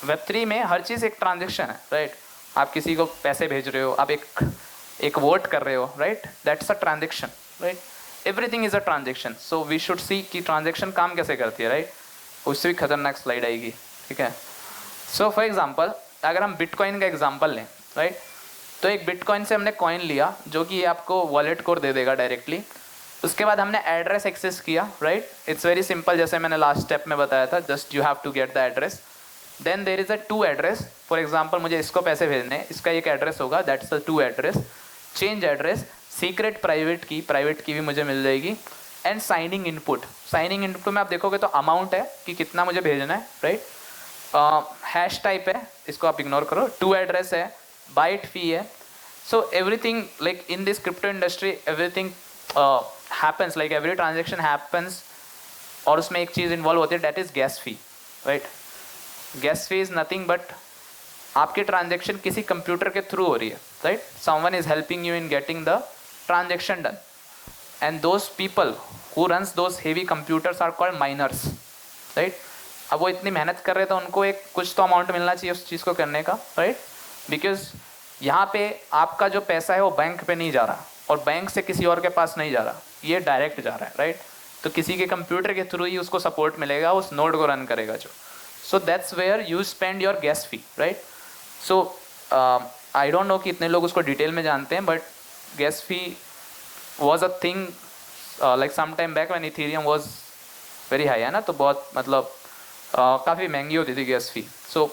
वेब3 में हर चीज़ एक ट्रांजेक्शन है, राइट? आप किसी को पैसे भेज रहे हो, आप एक वोट कर रहे हो, right? That's a transaction, right? Everything is a transaction, so we should see कि ट्रांजेक्शन काम कैसे करती है, राइट? उससे भी खतरनाक स्लाइड आएगी, ठीक है। सो फॉर एग्जांपल अगर हम बिटकॉइन का एग्जांपल लें, राइट, तो एक बिटकॉइन से हमने कॉइन लिया जो कि आपको वॉलेट कोड दे देगा डायरेक्टली, उसके बाद हमने एड्रेस एक्सेस किया, राइट? इट्स वेरी सिंपल, जैसे मैंने लास्ट स्टेप में बताया था, just you have to get the address, then there is a to address, for example मुझे इसको पैसे भेजने हैं, इसका एक एड्रेस होगा, that's the to address, change address, secret private key भी मुझे मिल जाएगी, and signing input, signing input में आप देखोगे तो अमाउंट है कि कितना मुझे भेजना है, राइट? हैश टाइप है, इसको आप इग्नोर करो, टू एड्रेस है, बाइट फी है, so everything like in this crypto industry everything happens, like every transaction happens, और उसमें एक चीज़ इन्वॉल्व होती है, that is gas fee, right? Gas fee is nothing but आपकी ट्रांजेक्शन किसी कंप्यूटर के थ्रू हो रही है, right? Someone is helping you in getting the transaction done, and those people who runs those heavy computers are called miners, right? अब वो इतनी मेहनत कर रहे तो उनको एक कुछ तो अमाउंट मिलना चाहिए उस चीज़ को करने का, राइट? बिकॉज यहाँ पे आपका जो पैसा है वो बैंक पे नहीं जा रहा और बैंक से किसी और के पास नहीं जा रहा, ये डायरेक्ट जा रहा है, राइट? तो किसी के कंप्यूटर के थ्रू ही उसको सपोर्ट मिलेगा, उस नोड को रन करेगा जो, so that's where you spend your gas fee, right? So I don't know कि इतने लोग उसको डिटेल में जानते हैं, but gas fee was a thing like some time back when Ethereum was very high, है ना? तो बहुत मतलब काफ़ी महंगी होती थी gas fee. So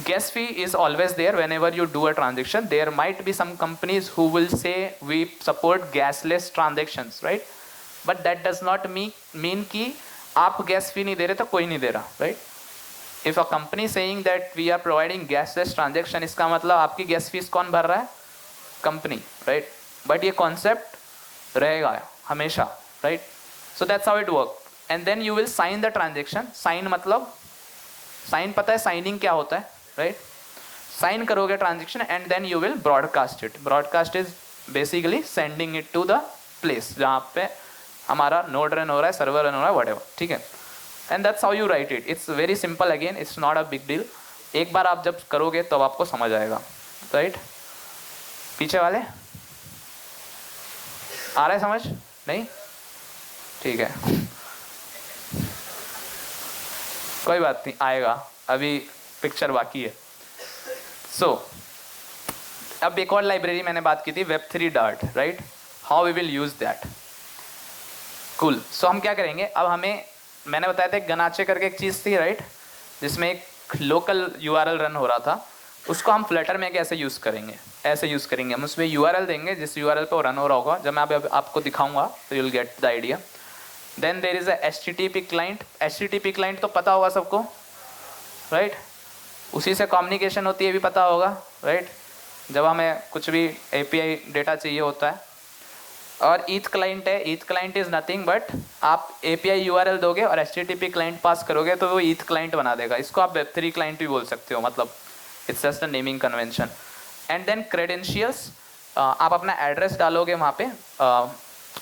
gas fee is always there whenever you do a transaction. There might be some companies who will say we support gasless transactions, right? But that does not mean कि आप gas fee नहीं दे रहे तो कोई नहीं दे रहा, right? If a company saying that we are providing gasless transaction, इसका मतलब आपकी गैस फीस कौन भर रहा है? Company, right? बट ये कॉन्सेप्ट रहेगा हमेशा, right? So that's how it work, and then you will sign the transaction. Sign मतलब, साइन पता है साइनिंग क्या होता है, राइट? साइन करोगे transaction and then you will broadcast it. Broadcast is basically sending it to the place जहाँ पे हमारा नोड रन हो रहा है, सर्वर रन हो रहा है, व्हाटएवर, ठीक है? And that's how you right it. It's very simple, again it's not a big deal. एक बार आप जब करोगे तब आपको समझ आएगा, राइट? पीछे वाले आ रहा है समझ? नहीं? ठीक है, कोई बात नहीं, आएगा, अभी पिक्चर बाकी है। सो अब एक और लाइब्रेरी मैंने बात की थी, Web3 Dart, right? How we will use that. Cool. So हम क्या करेंगे, अब हमें, मैंने बताया था गनाचे करके एक चीज़ थी, राइट? जिसमें एक लोकल URL रन हो रहा था, उसको हम फ्लटर में कैसे यूज़ करेंगे, ऐसे यूज़ करेंगे, हम उसमें URL देंगे जिस URL पे वो रन हो रहा होगा। जब मैं आपको दिखाऊंगा तो you will get the idea. Then there is a HTTP client. HTTP client तो पता होगा सबको, राइट? उसी से कम्युनिकेशन होती है, भी पता होगा, राइट? जब हमें कुछ भी API डेटा चाहिए होता है। और ईथ क्लाइंट है, ईथ क्लाइंट इज़ नथिंग बट आप API URL दोगे और HTTP क्लाइंट पास करोगे तो वो ईथ क्लाइंट बना देगा। इसको आप Web3 क्लाइंट भी बोल सकते हो, मतलब it's just a naming convention. And then credentials, आप अपना एड्रेस डालोगे वहाँ पे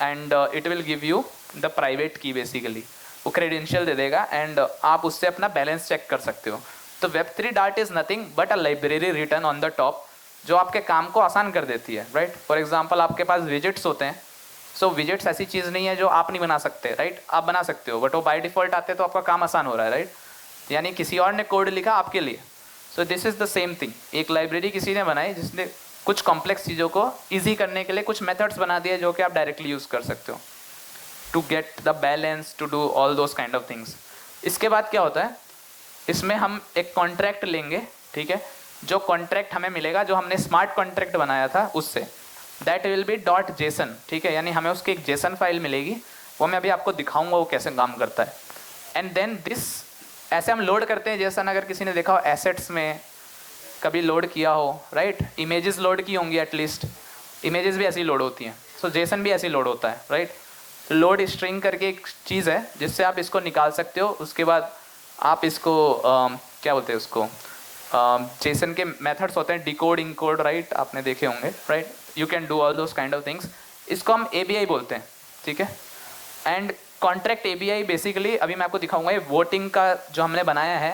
and it will give you the private key, basically वो क्रेडेंशियल दे देगा एंड आप उससे अपना बैलेंस चेक कर सकते हो। तो Web3 Dart is nothing but a library written on the top जो आपके काम को आसान कर देती है, राइट? फॉर एग्जांपल आपके पास विजिट्स होते हैं, सो विजिट्स ऐसी चीज़ नहीं है जो आप नहीं बना सकते, राइट? आप बना सकते हो बट वो बाय डिफ़ॉल्ट आते हैं तो आपका काम आसान हो रहा है, राइट? यानी किसी और ने कोड लिखा आपके लिए। So this is the same thing, एक लाइब्रेरी किसी ने बनाई जिसने कुछ कॉम्प्लेक्स चीज़ों को ईजी करने के लिए कुछ मेथड्स बना दिए जो कि आप डायरेक्टली यूज़ कर सकते हो to get the balance, to do all those kind of things. इसके बाद क्या होता है, इसमें हम एक कॉन्ट्रैक्ट लेंगे, ठीक है? जो कॉन्ट्रैक्ट हमें मिलेगा, जो हमने स्मार्ट कॉन्ट्रैक्ट बनाया था उससे, दैट विल बी .json, ठीक है? यानी हमें उसकी एक जेसन फाइल मिलेगी, वो मैं अभी आपको दिखाऊंगा वो कैसे काम करता है। एंड देन दिस, ऐसे हम लोड करते हैं जेसन, अगर किसी ने देखा हो एसेट्स में कभी लोड किया हो, राइट? इमेजेस लोड की होंगी एटलीस्ट, इमेजेस भी ऐसी लोड होती हैं, सो जेसन भी ऐसी लोड होता है, राइट? लोड स्ट्रिंग करके एक चीज़ है जिससे आप इसको निकाल सकते हो। उसके बाद आप इसको क्या बोलते हैं उसको, जेसन के मेथड्स होते हैं, डिकोड, इनकोड, राइट? आपने देखे होंगे, right? You can do all those kind of things. इसको हम ABI बोलते हैं, ठीक है? एंड कॉन्ट्रैक्ट ABI बेसिकली अभी मैं आपको दिखाऊंगा, ये वोटिंग का जो हमने बनाया है,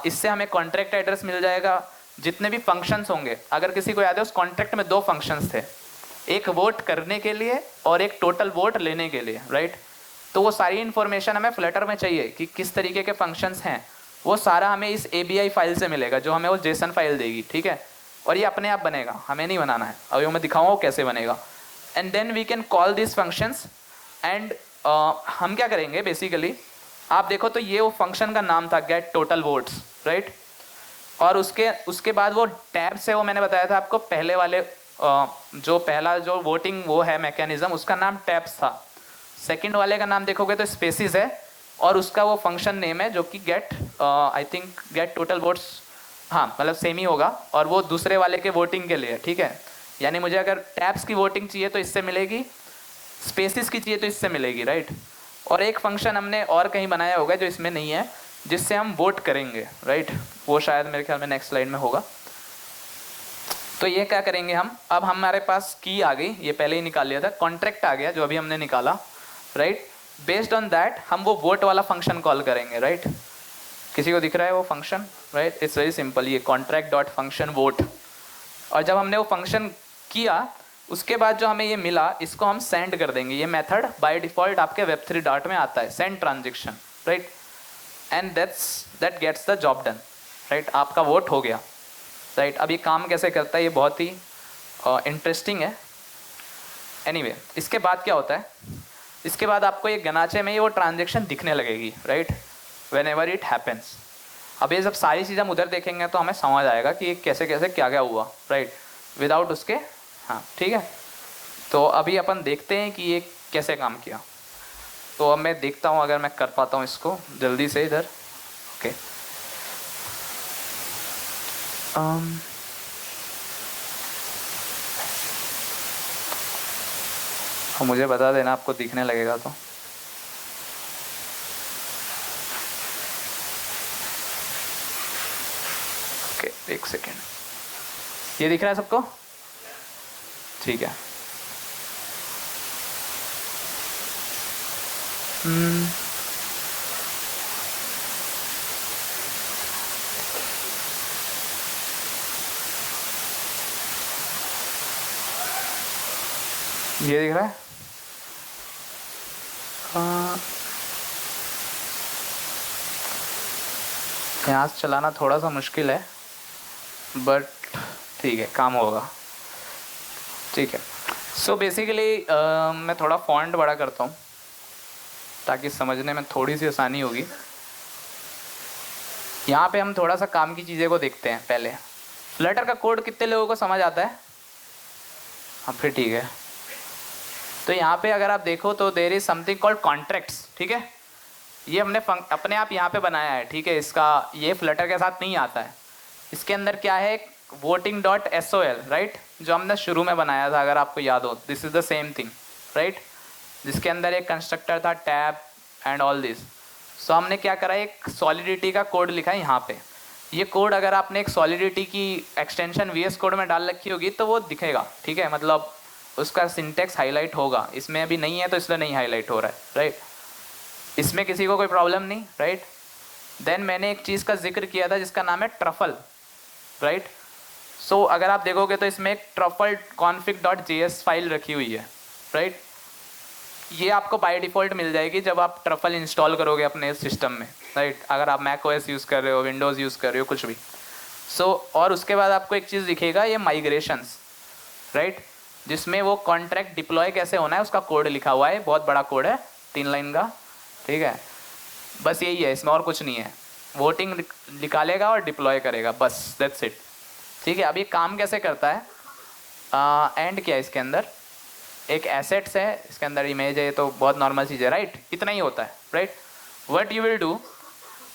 इससे हमें कॉन्ट्रैक्ट एड्रेस मिल जाएगा। जितने भी फंक्शंस होंगे, अगर किसी को याद है, उस कॉन्ट्रैक्ट में 2 फंक्शंस थे, एक वोट करने के लिए और एक टोटल वोट लेने के लिए, राइट? तो वो सारी इन्फॉर्मेशन हमें फ्लटर में चाहिए कि किस तरीके के फंक्शंस हैं, वो सारा हमें इस ABI फाइल से मिलेगा, जो हमें वो जेसन फाइल देगी, ठीक है? और ये अपने आप बनेगा, हमें नहीं बनाना है। अभी मैं दिखाऊंगा कैसे बनेगा। And then we can call this functions and हम क्या करेंगे बेसिकली, आप देखो तो ये वो फंक्शन का नाम था, गेट टोटल वोट्स, राइट? और उसके बाद वो टैब से, वो मैंने बताया था आपको पहले वाले जो पहला जो वोटिंग वो है मैकेनिज्म, उसका नाम टैब्स था। सेकंड वाले का नाम देखोगे तो स्पेसिस है, और उसका वो फंक्शन नेम है जो कि get, I think get total votes, हाँ मतलब सेम ही होगा, और वो दूसरे वाले के वोटिंग के लिए, ठीक है? यानी मुझे अगर टैब्स की वोटिंग चाहिए तो इससे मिलेगी, स्पेसिस की चाहिए तो इससे मिलेगी, राइट? और एक फंक्शन हमने और कहीं बनाया होगा जो इसमें नहीं है, जिससे हम वोट करेंगे, राइट? वो शायद मेरे ख्याल में नेक्स्ट स्लाइड में होगा। तो ये क्या करेंगे हम, अब हमारे पास की आ गई, ये पहले ही निकाल लिया था, कॉन्ट्रैक्ट आ गया जो अभी हमने निकाला, राइट? बेस्ड ऑन दैट हम वो वोट वाला फंक्शन कॉल करेंगे, राइट? किसी को दिख रहा है वो function, right? It's very simple, ये कॉन्ट्रैक्ट डॉट फंक्शन वोट। और जब हमने वो फंक्शन किया, उसके बाद जो हमें ये मिला, इसको हम सेंड कर देंगे। ये मेथड बाय डिफॉल्ट आपके Web3 डॉट में आता है, send transaction, right? And that gets the job done, right? आपका वोट हो गया, राइट? अब ये काम कैसे करता है, ये बहुत ही इंटरेस्टिंग है। एनीवे, इसके बाद क्या होता है, इसके बाद आपको ये गनाचे में ये वो ट्रांजेक्शन दिखने लगेगी, right? When ever it happens. अब ये जब सारी चीज़ हम उधर देखेंगे तो हमें समझ आएगा कि ये कैसे कैसे क्या क्या हुआ, राइट? विदाउट उसके, हाँ ठीक है। तो अभी अपन देखते हैं कि ये कैसे काम किया। तो अब मैं देखता हूँ अगर मैं कर पाता हूँ इसको जल्दी से इधर, ओके। मुझे बता देना आपको दिखने लगेगा तो। ओके, एक सेकेंड, ये दिख रहा है सबको? ठीक है। ये दिख रहा है? यहाँ से चलाना थोड़ा सा मुश्किल है, बट ठीक है, काम होगा, ठीक है। सो बेसिकली मैं थोड़ा फॉन्ट बड़ा करता हूँ ताकि समझने में थोड़ी सी आसानी होगी। यहाँ पे हम थोड़ा सा काम की चीज़ें को देखते हैं पहले। फ्लटर का कोड कितने लोगों को समझ आता है? हाँ, फिर ठीक है। तो यहाँ पे अगर आप देखो तो there is something called contracts, ठीक है? ये हमने अपने आप यहाँ पे बनाया है, ठीक है? इसका ये फ्लटर के साथ नहीं आता है। इसके अंदर क्या है, voting.sol, राइट? जो हमने शुरू में बनाया था, अगर आपको याद हो, this is the same thing, right? जिसके अंदर एक कंस्ट्रक्टर था, टैब एंड ऑल दिस। सो हमने क्या करा, एक सॉलिडिटी का कोड लिखा है यहाँ पे। ये कोड अगर आपने एक सॉलिडिटी की एक्सटेंशन VS कोड में डाल रखी होगी तो वो दिखेगा, ठीक है? मतलब उसका सिंटेक्स हाईलाइट होगा। इसमें अभी नहीं है तो इसलिए नहीं हाईलाइट हो रहा है, राइट? इसमें किसी को कोई प्रॉब्लम नहीं, राइट? देन मैंने एक चीज़ का जिक्र किया था जिसका नाम है ट्रफल, राइट? सो अगर आप देखोगे तो इसमें एक ट्रफल config.js फाइल रखी हुई है, राइट? ये आपको बाय डिफ़ॉल्ट मिल जाएगी जब आप ट्रफल इंस्टॉल करोगे अपने सिस्टम में, राइट? अगर आप मैक OS यूज़ कर रहे हो, विंडोज़ यूज़ कर रहे हो, कुछ भी। सो और उसके बाद आपको एक चीज़ दिखेगा, ये माइग्रेशंस, राइट? जिसमें वो कॉन्ट्रैक्ट डिप्लॉय कैसे होना है उसका कोड लिखा हुआ है। बहुत बड़ा कोड है, 3 लाइन का, ठीक है? बस यही है, इसमें और कुछ नहीं है। वोटिंग निकालेगा और डिप्लॉय करेगा, बस दैट्स इट, ठीक है? अब ये काम कैसे करता है, एंड क्या है इसके अंदर, एक एसेट्स है, इसके अंदर इमेज है, तो बहुत नॉर्मल चीज़ है, राइट? इतना ही होता है, right? What you will do,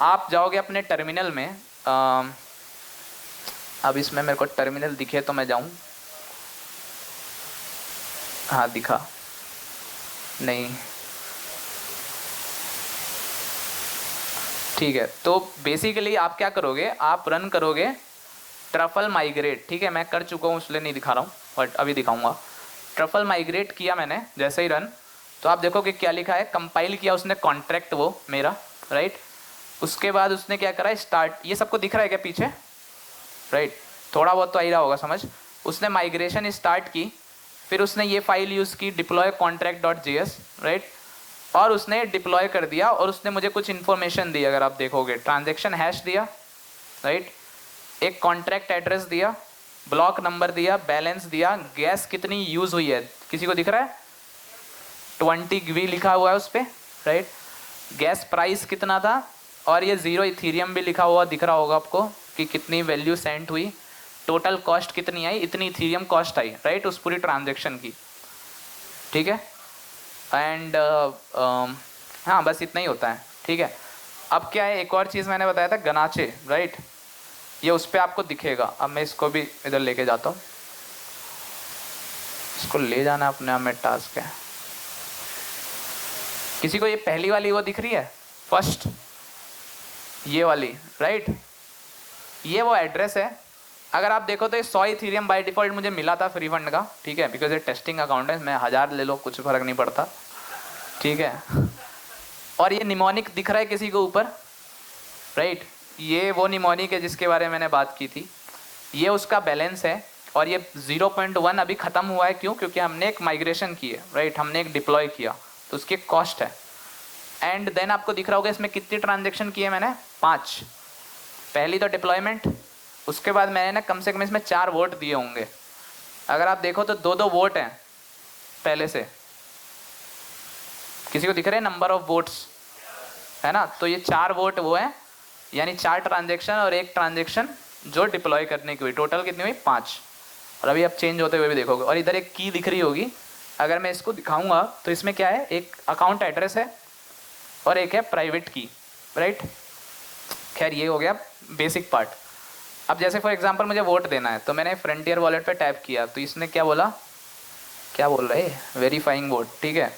आप जाओगे अपने टर्मिनल में, अब इसमें मेरे को टर्मिनल दिखे तो मैं जाऊं। हाँ दिखा नहीं। ठीक है, तो बेसिकली आप क्या करोगे, आप रन करोगे ट्रफल माइग्रेट। ठीक है, मैं कर चुका हूँ इसलिए नहीं दिखा रहा हूँ, बट अभी दिखाऊंगा। ट्रफल माइग्रेट किया मैंने जैसे ही रन, तो आप देखो कि क्या लिखा है, कंपाइल किया उसने कॉन्ट्रैक्ट वो मेरा, राइट। उसके बाद उसने क्या करा, स्टार्ट, ये सबको दिख रहा है क्या पीछे, राइट। थोड़ा बहुत तो आ ही रहा होगा समझ। उसने माइग्रेशन स्टार्ट की, फिर उसने ये फाइल यूज़ की deploy contract dot JS, right. और उसने डिप्लॉय कर दिया और उसने मुझे कुछ इन्फॉर्मेशन दी, अगर आप देखोगे ट्रांजैक्शन हैश दिया, राइट, एक कॉन्ट्रैक्ट एड्रेस दिया, ब्लॉक नंबर दिया, बैलेंस दिया, गैस कितनी यूज़ हुई है किसी को दिख रहा है, 20 भी लिखा हुआ है उस पर, राइट। गैस प्राइस कितना था, और ये 0 इथीरियम भी लिखा हुआ दिख रहा होगा आपको कि कितनी वैल्यू सेंड हुई, टोटल कॉस्ट कितनी आई, इतनी इथीरियम कॉस्ट आई, राइट, उस पूरी ट्रांजैक्शन की। ठीक है, एंड हाँ बस इतना ही होता है। ठीक है, अब क्या है, एक और चीज़ मैंने बताया था गनाचे, राइट, ये उस पर आपको दिखेगा। अब मैं इसको भी इधर लेके जाता हूँ, इसको ले जाना अपने आप में टास्क है। किसी को ये पहली वाली वो दिख रही है, फर्स्ट ये वाली, राइट, ये वो एड्रेस है। अगर आप देखो तो ये 100 इथीरियम बाय डिफॉल्ट मुझे मिला था फ्री फंड का, ठीक है, बिकॉज ये टेस्टिंग अकाउंट है, मैं 1000 ले लो कुछ फर्क नहीं पड़ता, ठीक है। और ये निमोनिक दिख रहा है किसी को ऊपर, राइट, ये वो निमोनिक है जिसके बारे में मैंने बात की थी, ये उसका बैलेंस है। और ये 0.1 अभी ख़त्म हुआ है, क्यों, क्योंकि हमने एक माइग्रेशन की है, राइट, हमने एक डिप्लॉय किया, तो उसकी कॉस्ट है। एंड देन आपको दिख रहा होगा इसमें कितनी ट्रांजेक्शन की है मैंने, 5। पहली तो डिप्लॉयमेंट, उसके बाद मैंने ना कम से कम इसमें 4 वोट दिए होंगे। अगर आप देखो तो 2-2 वोट हैं पहले से, किसी को दिख रहे हैं नंबर ऑफ वोट्स, है ना, तो ये 4 वोट वो है, यानी 4 ट्रांजेक्शन और 1 ट्रांजेक्शन जो डिप्लॉय करने की हुई, टोटल कितनी हुई 5। और अभी आप चेंज होते हुए भी देखोगे। और इधर एक की दिख रही होगी, अगर मैं इसको दिखाऊंगा तो इसमें क्या है, एक अकाउंट एड्रेस है और एक है प्राइवेट की, राइट। खैर ये हो गया बेसिक पार्ट। अब जैसे फॉर एग्जांपल मुझे वोट देना है, तो मैंने फ्रंटियर वॉलेट पे टैप किया, तो इसने क्या बोला, क्या बोल रहे हैं, वेरीफाइंग वोट, ठीक है,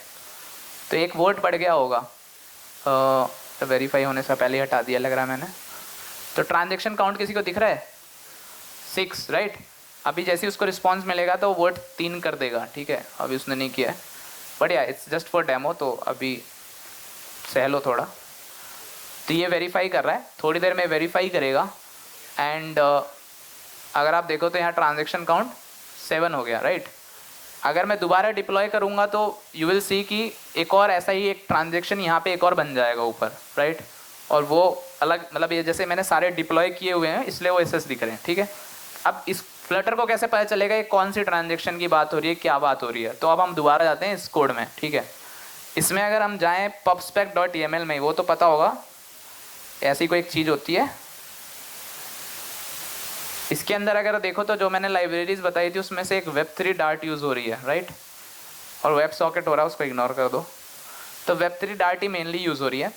तो एक वोट पड़ गया होगा, तो वेरीफाई होने से पहले हटा दिया लग रहा है मैंने। तो ट्रांजेक्शन काउंट किसी को दिख रहा है 6, राइट। अभी जैसे उसको रिस्पॉन्स मिलेगा तो वोट 3 कर देगा, ठीक है, अभी उसने नहीं किया है, बढ़िया, इट्स जस्ट फॉर डेमो, तो अभी सहलो थोड़ा। तो ये वेरीफाई कर रहा है, थोड़ी देर में वेरीफाई करेगा। एंड अगर आप देखो तो यहाँ ट्रांजेक्शन काउंट 7 हो गया, राइट। अगर मैं दोबारा डिप्लॉय करूँगा तो यू विल सी कि एक और ऐसा ही एक ट्रांजेक्शन यहाँ पे एक और बन जाएगा ऊपर, राइट। और वो अलग, मतलब ये जैसे मैंने सारे डिप्लॉय किए हुए हैं इसलिए वो एसएस दिख रहे हैं, ठीक है। अब इस फ्लटर को कैसे पता चलेगा ये कौन सी ट्रांजेक्शन की बात हो रही है, क्या बात हो रही है, तो अब हम दोबारा जाते हैं इस कोड में, ठीक है। इसमें अगर हम जाएँ pubspec.yml में, वो तो पता होगा, ऐसी कोई एक चीज़ होती है। इसके अंदर अगर देखो तो जो मैंने लाइब्रेरीज बताई थी उसमें से एक web3 डार्ट यूज़ हो रही है, राइट, और वेब सॉकेट हो रहा है, उसको इग्नोर कर दो। तो web3 डार्ट ही मेनली यूज़ हो रही है।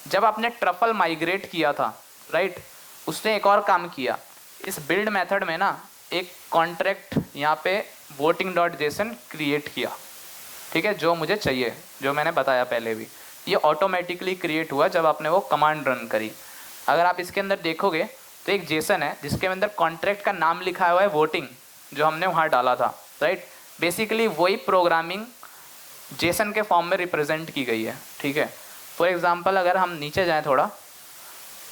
जब आपने ट्रफल माइग्रेट किया था, राइट, उसने एक और काम किया, इस बिल्ड मेथड में ना एक कॉन्ट्रैक्ट यहाँ पे voting.json क्रिएट किया, ठीक है, जो मुझे चाहिए, जो मैंने बताया पहले भी, ये ऑटोमेटिकली क्रिएट हुआ जब आपने वो कमांड रन करी। अगर आप इसके अंदर देखोगे तो एक जेसन है जिसके अंदर कॉन्ट्रैक्ट का नाम लिखा हुआ है वोटिंग, जो हमने वहाँ डाला था, राइट। बेसिकली वही प्रोग्रामिंग जेसन के फॉर्म में रिप्रेजेंट की गई है, ठीक है। फॉर एग्जांपल अगर हम नीचे जाएं थोड़ा,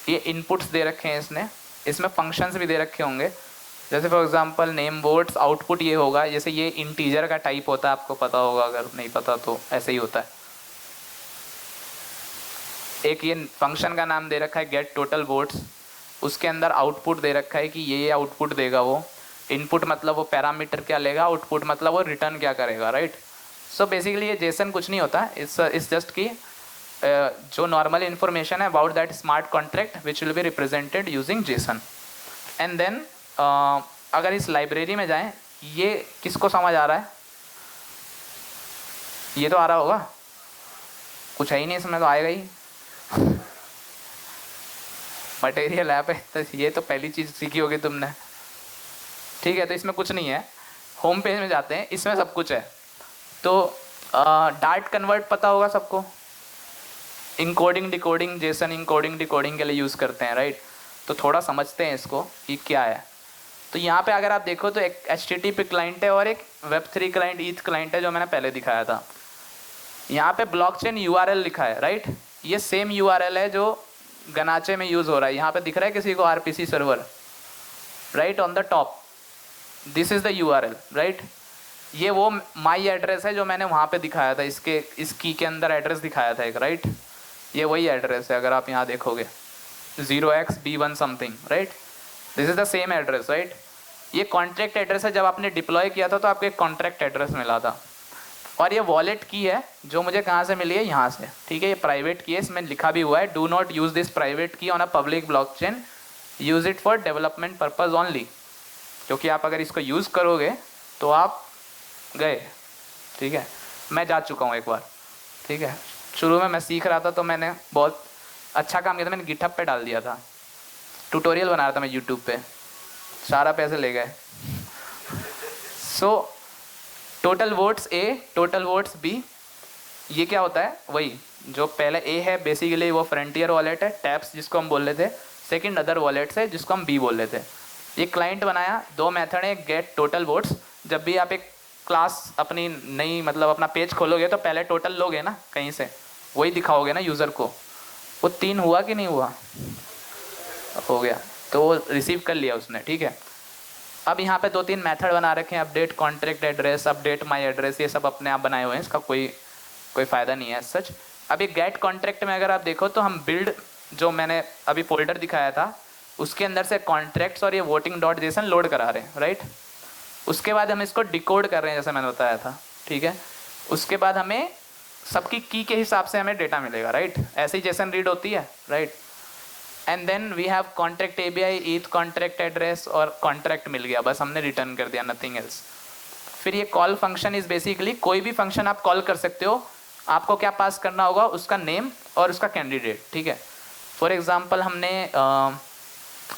ये इनपुट्स दे रखे हैं इसने, इसमें फंक्शंस भी दे रखे होंगे, जैसे for example name votes, output ये होगा, जैसे ये इंटीजर का टाइप होता है, आपको पता होगा, अगर नहीं पता तो ऐसे ही होता है। एक ये फंक्शन का नाम दे रखा है गेट टोटल वोट्स, उसके अंदर आउटपुट दे रखा है कि ये आउटपुट देगा वो। इनपुट मतलब वो पैरामीटर क्या लेगा, आउटपुट मतलब वो रिटर्न क्या करेगा, राइट। सो बेसिकली ये जेसन कुछ नहीं होता, इट्स जस्ट कि जो नॉर्मल इन्फॉर्मेशन है about that smart contract which will be represented using JSON. And then अगर इस लाइब्रेरी में जाएं, ये किसको समझ आ रहा है, ये तो आ रहा होगा, कुछ है ही नहीं इसमें, तो आएगा ही मटेरियल ऐप है, तो ये तो पहली चीज़ सीखी होगी तुमने, ठीक है, तो इसमें कुछ नहीं है। होम पेज में जाते हैं, इसमें सब कुछ है। तो डार्ट कन्वर्ट पता होगा सबको, encoding decoding, Jason encoding decoding के लिए यूज़ करते हैं, राइट। तो थोड़ा समझते हैं इसको कि क्या है। तो यहाँ पे अगर आप देखो तो एक HTTP क्लाइंट है और एक Web3 क्लाइंट, ईथ क्लाइंट है, जो मैंने पहले दिखाया था। यहाँ पे ब्लॉकचेन URL लिखा है, राइट। ये सेम URL है जो गनाचे में यूज़ हो रहा है। यहाँ पे दिख रहा है किसी को RPC server, right, on the top, this is the URL, right. ये वो माई एड्रेस है जो मैंने वहाँ पे दिखाया था, इस की के अंदर एड्रेस दिखाया था एक, राइट। ये वही एड्रेस है, अगर आप यहाँ देखोगे 0xb1 something, right. This is the same address, right. ये कॉन्ट्रैक्ट एड्रेस है, जब आपने डिप्लॉय किया था तो आपको एक कॉन्ट्रैक्ट एड्रेस मिला था। और ये वॉलेट की है जो मुझे कहाँ से मिली है, यहाँ से, ठीक है। ये प्राइवेट की है, इसमें लिखा भी हुआ है, do not use this private key on a public blockchain, use it for development purpose only. क्योंकि आप अगर इसको यूज़ करोगे तो आप गए, ठीक है। मैं जा चुका हूँ एक बार, ठीक है। शुरू में मैं सीख रहा था तो मैंने बहुत अच्छा काम किया था, मैंने गिटहब पे डाल दिया था, ट्यूटोरियल बना रहा था मैं यूट्यूब पे, सारा पैसे ले गए। So total votes A, total votes B, ये क्या होता है, वही जो पहले A है बेसिकली वो फ्रंटियर वॉलेट है, टैप्स जिसको हम बोल रहे थे। सेकंड अदर वॉलेट्स है जिसको हम B बोल रहे थे। ये क्लाइंट बनाया, दो मेथड है, गेट टोटल वोट्स। जब भी आप एक क्लास अपनी नई मतलब अपना पेज खोलोगे तो पहले टोटल लोगे ना कहीं से, वही दिखाओगे ना यूज़र को। वो 3 हुआ कि नहीं हुआ, हो गया, तो वो रिसीव कर लिया उसने, ठीक है। अब यहाँ पे 2-3 मेथड बना रखे हैं, update contract address, update my address, ये सब अपने आप बनाए हुए हैं, इसका कोई फ़ायदा नहीं है सच। अभी गेट कॉन्ट्रैक्ट में अगर आप देखो तो हम बिल्ड, जो मैंने अभी फोल्डर दिखाया था उसके अंदर से कॉन्ट्रैक्ट्स और ये वोटिंग डॉट जेसन लोड करा रहे हैं, राइट। उसके बाद हम इसको डिकोड कर रहे हैं जैसे मैंने बताया था, ठीक है। उसके बाद हमें सबकी की के हिसाब से हमें डेटा मिलेगा, राइट। ऐसे ही जेसन रीड होती है, right. And then we have contract API, eth contract address और कॉन्ट्रैक्ट मिल गया, बस हमने रिटर्न कर दिया, नथिंग एल्स। फिर ये कॉल फंक्शन इज़ बेसिकली कोई भी फंक्शन आप कॉल कर सकते हो, आपको क्या पास करना होगा, उसका नेम और उसका कैंडिडेट, ठीक है। फॉर एग्जांपल हमने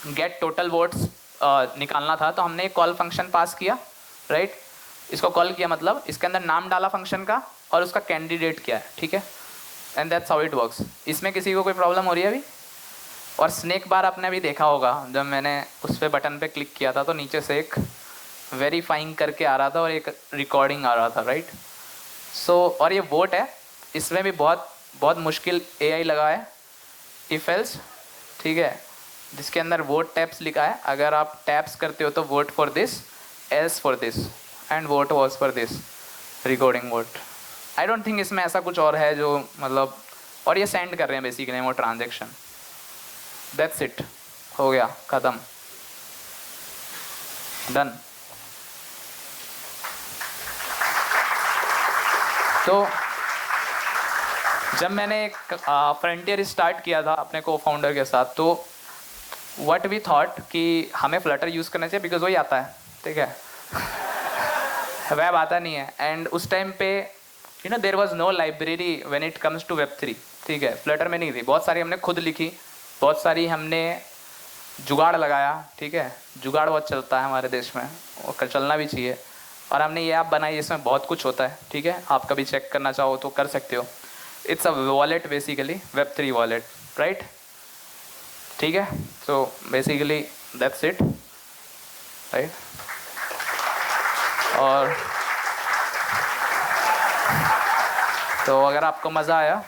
गेट टोटल वोट्स निकालना था तो हमने एक कॉल फंक्शन पास किया, राइट। इसको कॉल किया मतलब इसके अंदर नाम डाला फंक्शन का और उसका कैंडिडेट क्या है, ठीक है। And that's how it works. इसमें किसी को कोई प्रॉब्लम हो रही है अभी? और स्नैक बार आपने अभी देखा होगा, जब मैंने उस पर बटन पे क्लिक किया था तो नीचे से एक वेरीफाइंग करके आ रहा था और एक रिकॉर्डिंग आ रहा था, राइट। सो और ये वोट है, इसमें भी बहुत बहुत मुश्किल AI लगा है, इफ एल्स, ठीक है, जिसके अंदर वोट टैप्स लिखा है। अगर आप टैप्स करते हो तो vote for this, else for this, and vote was for this, recording vote. I don't think इसमें ऐसा कुछ और है जो मतलब, और ये सेंड कर रहे हैं बेसिकली वो ट्रांजेक्शन। दैट्स इट, हो गया, ख़त्म, डन। तो जब मैंने एक फ्रंटियर स्टार्ट किया था अपने को फाउंडर के साथ, तो व्हाट वी थॉट कि हमें फ्लटर यूज़ करना चाहिए बिकॉज वही आता है, ठीक है। वेब आता नहीं है। एंड उस टाइम पे there was no library when it comes to Web3, ठीक है। फ्लटर में नहीं थी, बहुत सारी हमने खुद लिखी, बहुत सारी हमने जुगाड़ लगाया, ठीक है। जुगाड़ बहुत चलता है हमारे देश में, और चलना भी चाहिए। और हमने ये ऐप बनाई, इसमें बहुत कुछ होता है, ठीक है। आप कभी चेक करना चाहो तो कर सकते हो। It's a wallet basically, Web3 wallet, right, ठीक है। So basically that's it, right. और तो अगर आपको मज़ा आया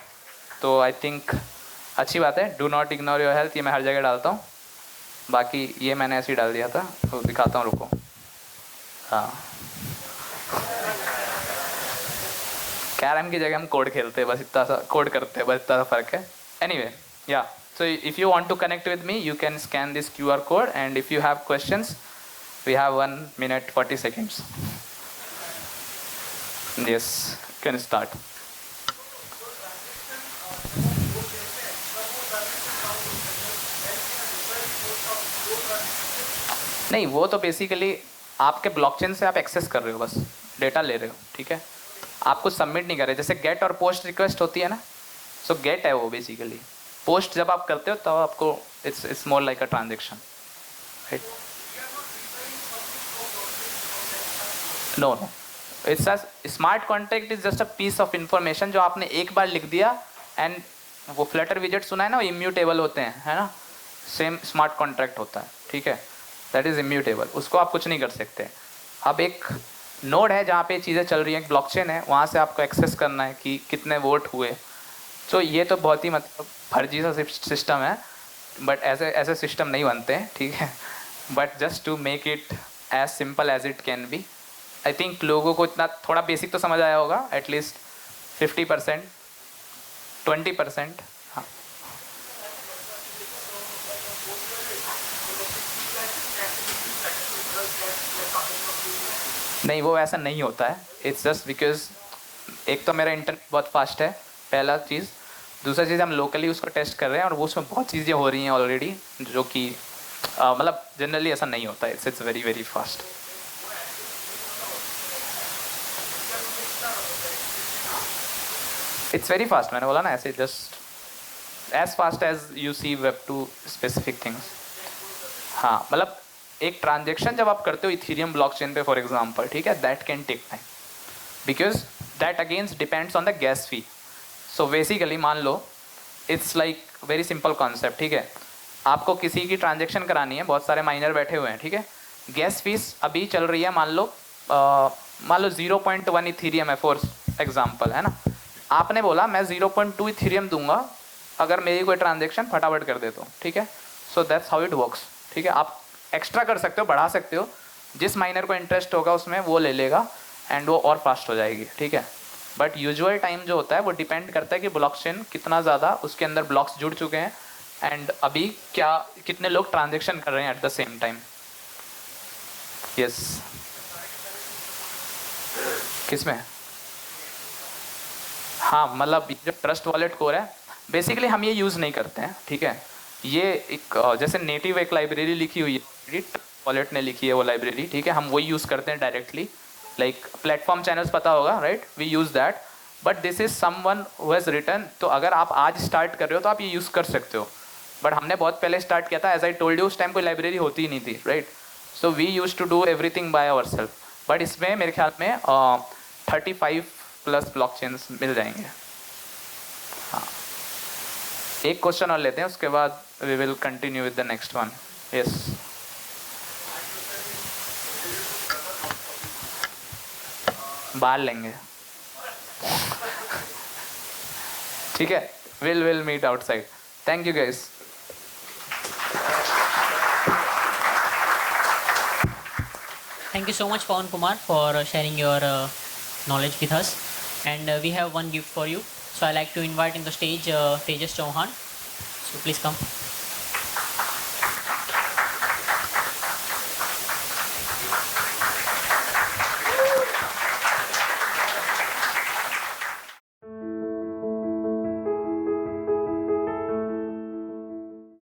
तो आई थिंक अच्छी बात है। Do not ignore your health, ये मैं हर जगह डालता हूँ, बाकी ये मैंने ऐसे ही डाल दिया था, तो दिखाता हूँ, रुको। हाँ, कैरम की जगह हम कोड खेलते हैं, बस इतना सा कोड करते हैं, बस इतना सा फ़र्क है। Anyway, yeah so if you want to connect with me you can scan this QR code, and if you have questions we have 1 minute 40 seconds. Yes, can start. नहीं, वो तो बेसिकली आपके ब्लॉकचेन से आप एक्सेस कर रहे हो, बस डेटा ले रहे हो, ठीक है। आप कुछ सबमिट नहीं कर रहे। जैसे गेट और पोस्ट रिक्वेस्ट होती है ना, सो गेट है वो बेसिकली। पोस्ट जब आप करते हो तब आपको it's more like a transaction, right. No no, it's a smart contract is just a piece of information जो आपने एक बार लिख दिया, एंड वो फ्लटर विजेट सुना है ना, वो इम्यूटेबल होते हैं, है ना, सेम स्मार्ट कॉन्ट्रैक्ट होता है, ठीक है, दैट इज इम्यूटेबल, उसको आप कुछ नहीं कर सकते। अब एक नोड है जहाँ पे चीज़ें चल रही हैं, एक ब्लॉकचेन है, वहाँ से आपको एक्सेस करना है कि कितने वोट हुए। तो ये तो बहुत ही मतलब फर्जी सा सिस्टम है, बट ऐसे ऐसे सिस्टम नहीं बनते हैं, ठीक है, but just to make it as simple as it can be. I think लोगों को इतना थोड़ा बेसिक तो समझ आया होगा, एटलीस्ट 50%, 20%। हाँ, नहीं वो ऐसा नहीं होता है, इट्स जस्ट बिकॉज एक तो मेरा इंटरनेट बहुत फास्ट है, पहला चीज़। दूसरा चीज़ हम लोकली उसको टेस्ट कर रहे हैं और वो उसमें बहुत चीज़ें हो रही हैं ऑलरेडी, जो कि मतलब जनरली ऐसा नहीं होता है, it's very very fast. It's very fast, मैंने बोला ना, ऐसे just as fast as you see web two specific things. हाँ मतलब एक ट्रांजेक्शन जब आप करते हो इथीरियम ब्लॉकचेन पे फॉर एग्जांपल, ठीक है, that can take time because that against depends on the gas fee. So basically मान लो it's like very simple concept, ठीक है, आपको किसी की ट्रांजेक्शन करानी है, बहुत सारे माइनर बैठे हुए हैं, ठीक है, गैस फीस अभी चल रही है मान लो 0.1 इथीरियम है फॉर एग्जांपल, है ना, आपने बोला मैं 0.2 इथीरियम दूंगा अगर मेरी कोई ट्रांजेक्शन फटाफट कर दे तो, ठीक है, सो दैट्स हाउ इट वर्क्स, ठीक है। आप एक्स्ट्रा कर सकते हो, बढ़ा सकते हो, जिस माइनर को इंटरेस्ट होगा उसमें वो ले लेगा एंड वो और फास्ट हो जाएगी, ठीक है। बट यूजुअल टाइम जो होता है वो डिपेंड करता है कि ब्लॉकचेन कितना ज़्यादा उसके अंदर ब्लॉक्स जुड़ चुके हैं एंड अभी क्या कितने लोग ट्रांजेक्शन कर रहे हैं at the same time. Yes, किसमें? हाँ मतलब जो ट्रस्ट वॉलेट कोर है, बेसिकली हम ये यूज़ नहीं करते हैं, ठीक है, ये एक जैसे नेटिव एक लाइब्रेरी लिखी हुई है, वॉलेट ने लिखी है वो लाइब्रेरी, ठीक है, हम वही यूज़ करते हैं डायरेक्टली, लाइक प्लेटफॉर्म चैनल्स पता होगा, right, we use that, but this is someone who has written. तो अगर आप आज स्टार्ट कर रहे हो तो आप ये यूज़ कर सकते हो, बट हमने बहुत पहले स्टार्ट किया था, एज आई टोल्ड यू, उस टाइम कोई लाइब्रेरी होती ही नहीं थी, right, so we use to do everything by our self, but इसमें मेरे ख्याल में 35+ ब्लॉकचेन्स मिल जाएंगे। हाँ, एक क्वेश्चन और लेते हैं, उसके बाद we will continue with the next one. Yes, बाहर लेंगे, ठीक है, will meet outside. Thank you guys. Thank you so much, Pawan Kumar, for sharing your knowledge with us. And we have one gift for you. So I like to invite in the stage Tejas Chauhan. So please come.